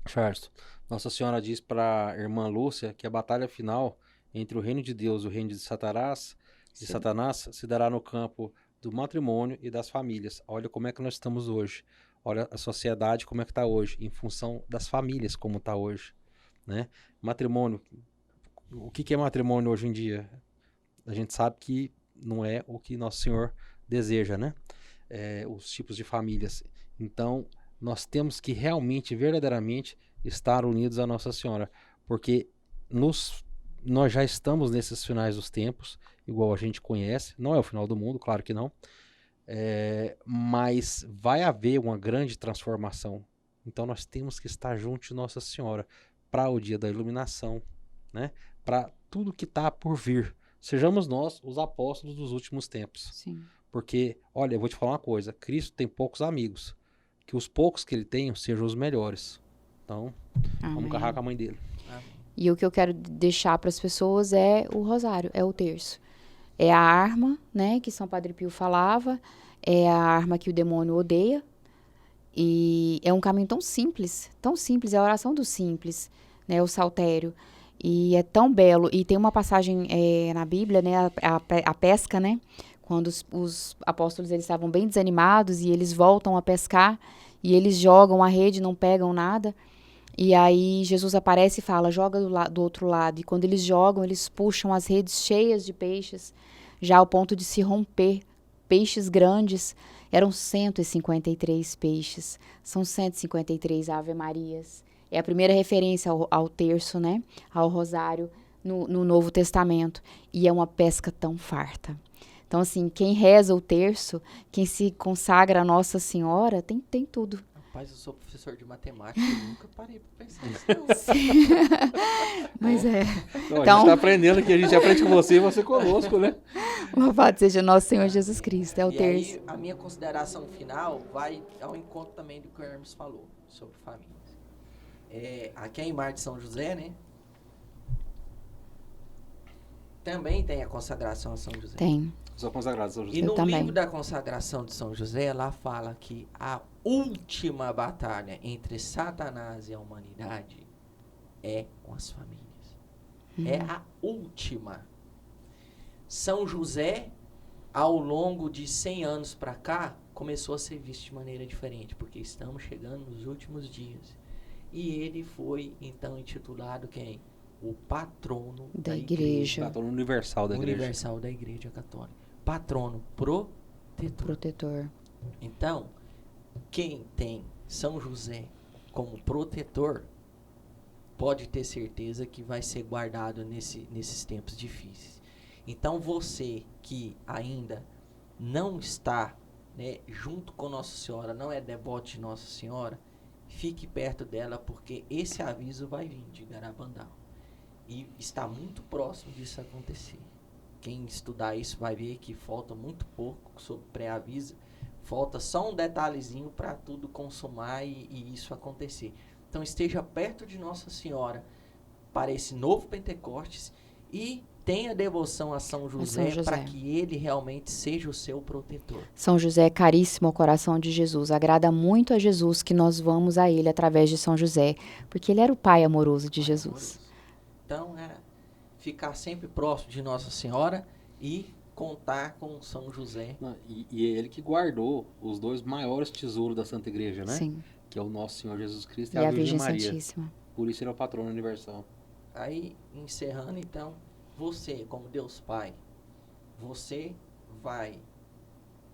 Charles, Nossa Senhora diz para a irmã Lúcia que a batalha final entre o reino de Deus e o reino de Satanás se dará no campo do matrimônio e das famílias. Olha como é que nós estamos hoje. Olha a sociedade como é que está hoje, em função das famílias como está hoje, né? Matrimônio, o que é matrimônio hoje em dia? A gente sabe que não é o que Nosso Senhor deseja, né? Os tipos de famílias. Então, nós temos que realmente, verdadeiramente, estar unidos a Nossa Senhora, porque nós já estamos nesses finais dos tempos, igual a gente conhece, não é o final do mundo, claro que não, mas vai haver uma grande transformação. Então nós temos que estar juntos de Nossa Senhora para o dia da iluminação, né? Para tudo que está por vir. Sejamos nós os apóstolos dos últimos tempos. Sim. Porque, olha, eu vou te falar uma coisa, Cristo tem poucos amigos, que os poucos que ele tem sejam os melhores. Então, vamos carregar com a mãe dele. E o que eu quero deixar para as pessoas é o rosário, é o terço. É a arma, né, que São Padre Pio falava, é a arma que o demônio odeia. E é um caminho tão simples, é a oração do simples, né, o saltério. E é tão belo. E tem uma passagem na Bíblia, né, a pesca, né, quando os apóstolos eles estavam bem desanimados e eles voltam a pescar e eles jogam a rede, não pegam nada. E aí Jesus aparece e fala, joga do outro lado. E quando eles jogam, eles puxam as redes cheias de peixes, já ao ponto de se romper. Peixes grandes, eram 153 peixes. São 153 Ave-Marias. É a primeira referência ao terço, né? Ao rosário no Novo Testamento. E é uma pesca tão farta. Então, assim, quem reza o terço, quem se consagra a Nossa Senhora, tem tudo. Rapaz, eu sou professor de matemática e nunca parei pra pensar nisso, não. Mas Não, Então, a gente está aprendendo aqui, a gente aprende com você e você conosco, né? louvado seja nosso Senhor Jesus Cristo, é o E terço. aí, a minha consideração final vai ao encontro também do que o Hermes falou sobre famílias. Aqui é em Mar de São José, né? Também tem a consagração a São José. Tem. Sou consagrado, São José. E no também. livro da consagração de São José, lá fala que a última batalha entre Satanás e a humanidade é com as famílias. É a última. São José, ao longo de 100 anos para cá, começou a ser visto de maneira diferente, porque estamos chegando nos últimos dias. E ele foi, então, intitulado quem? O patrono Da igreja. Patrono universal da igreja. Universal da Igreja Católica. Patrono protetor. Protetor. Então, quem tem São José como protetor, pode ter certeza que vai ser guardado nesses tempos difíceis. Então, você que ainda não está, né, junto com Nossa Senhora, não é devoto de Nossa Senhora, fique perto dela, porque esse aviso vai vir de Garabandal. E está muito próximo disso acontecer. Quem estudar isso vai ver que falta muito pouco sobre pré-aviso. Falta só um detalhezinho para tudo consumar e isso acontecer. Então esteja perto de Nossa Senhora para esse novo Pentecostes e tenha devoção a São José para que ele realmente seja o seu protetor. São José é caríssimo ao coração de Jesus. Agrada muito a Jesus que nós vamos a ele através de São José, porque ele era o pai amoroso de Jesus. Então, ficar sempre próximo de Nossa Senhora e contar com São José. E é ele que guardou os 2 maiores tesouros da Santa Igreja, né? Sim. Que é o Nosso Senhor Jesus Cristo E e a a Virgem Virgem Maria. Santíssima. Por isso ele é o patrono universal. Aí, encerrando então, você, como Deus Pai, você vai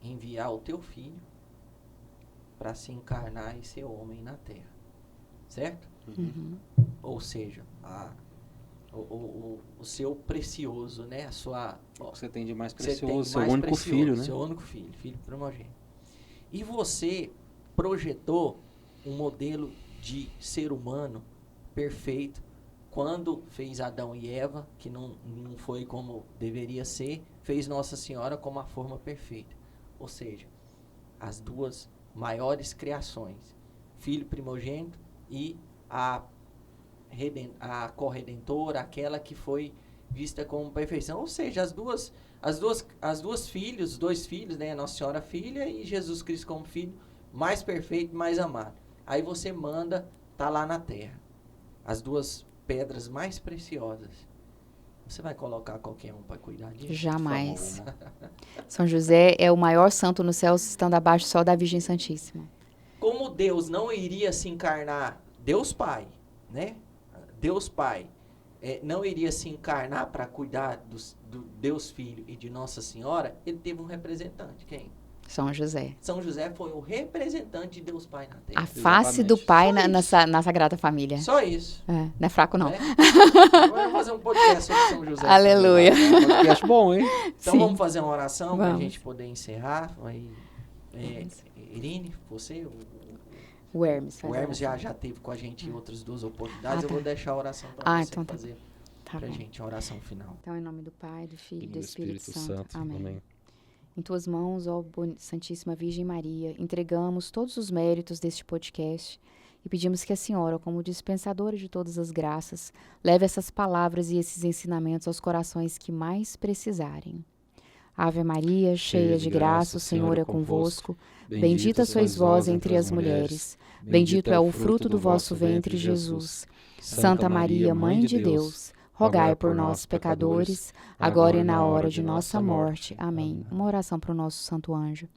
enviar o teu filho para se encarnar e ser homem na terra. Certo? Uhum. Ou seja, o seu precioso, né? A sua... O que você tem de mais Você tem precioso, seu mais único precioso, filho, né? Seu único filho, filho primogênito. E você projetou um modelo de ser humano perfeito quando fez Adão e Eva, que não foi como deveria ser, fez Nossa Senhora como a forma perfeita. Ou seja, as 2 maiores criações, filho primogênito e a corredentora, aquela que foi vista como perfeição. Ou seja, os 2 filhos, né? Nossa Senhora filha e Jesus Cristo como filho, mais perfeito, mais amado. Aí você manda, tá lá na terra, as 2 pedras mais preciosas. Você vai colocar qualquer um para cuidar disso? Jamais. São José é o maior santo no céu, estando abaixo só da Virgem Santíssima. Como Deus não iria se encarnar, Deus Pai, né? Deus Pai não iria se encarnar para cuidar do Deus Filho e de Nossa Senhora, ele teve um representante. Quem? São José. São José foi o representante de Deus Pai na Terra. A face do Pai na Sagrada Família. Só isso. Não é fraco, não. Né? Vamos fazer um podcast sobre São José. Aleluia. Um podcast bom, hein? Então Sim. vamos fazer uma oração para a Vamos. gente poder encerrar. Aí, Irine, você, O Hermes. o Hermes já teve com a gente em outras 2 oportunidades. Eu tá. vou deixar a oração para você então tá. fazer Tá pra bom. gente, a oração final. Então, em nome do Pai, do Filho e E do Espírito Santo. Amém. Amém. Em tuas mãos, ó Santíssima Virgem Maria, entregamos todos os méritos deste podcast e pedimos que a Senhora, como dispensadora de todas as graças, leve essas palavras e esses ensinamentos aos corações que mais precisarem. Ave Maria, cheia de graça, o Senhor é convosco. Bendita sois vós entre as mulheres. Bendito é o fruto do vosso ventre, Jesus. Santa Maria, Mãe de Deus, rogai por nós, pecadores, agora e na hora de nossa morte. Amém. Uma oração para o nosso Santo Anjo.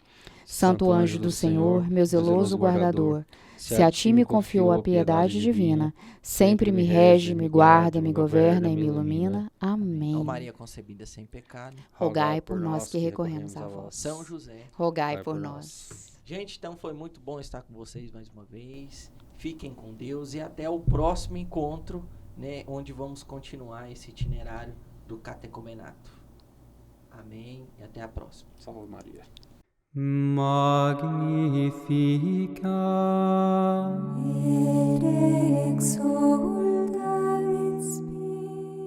Santo Anjo do Senhor, meu zeloso guardador, se a ti me confiou a piedade divina, sempre me rege, me guarda, me governa e me ilumina. Amém. Ó Maria concebida sem pecado. Rogai por nós que recorremos a vós. São José. Rogai por nós. Gente, então foi muito bom estar com vocês mais uma vez. Fiquem com Deus e até o próximo encontro, né, onde vamos continuar esse itinerário do catecumenato. Amém e até a próxima. Salve Maria. Magnificat. Ere exo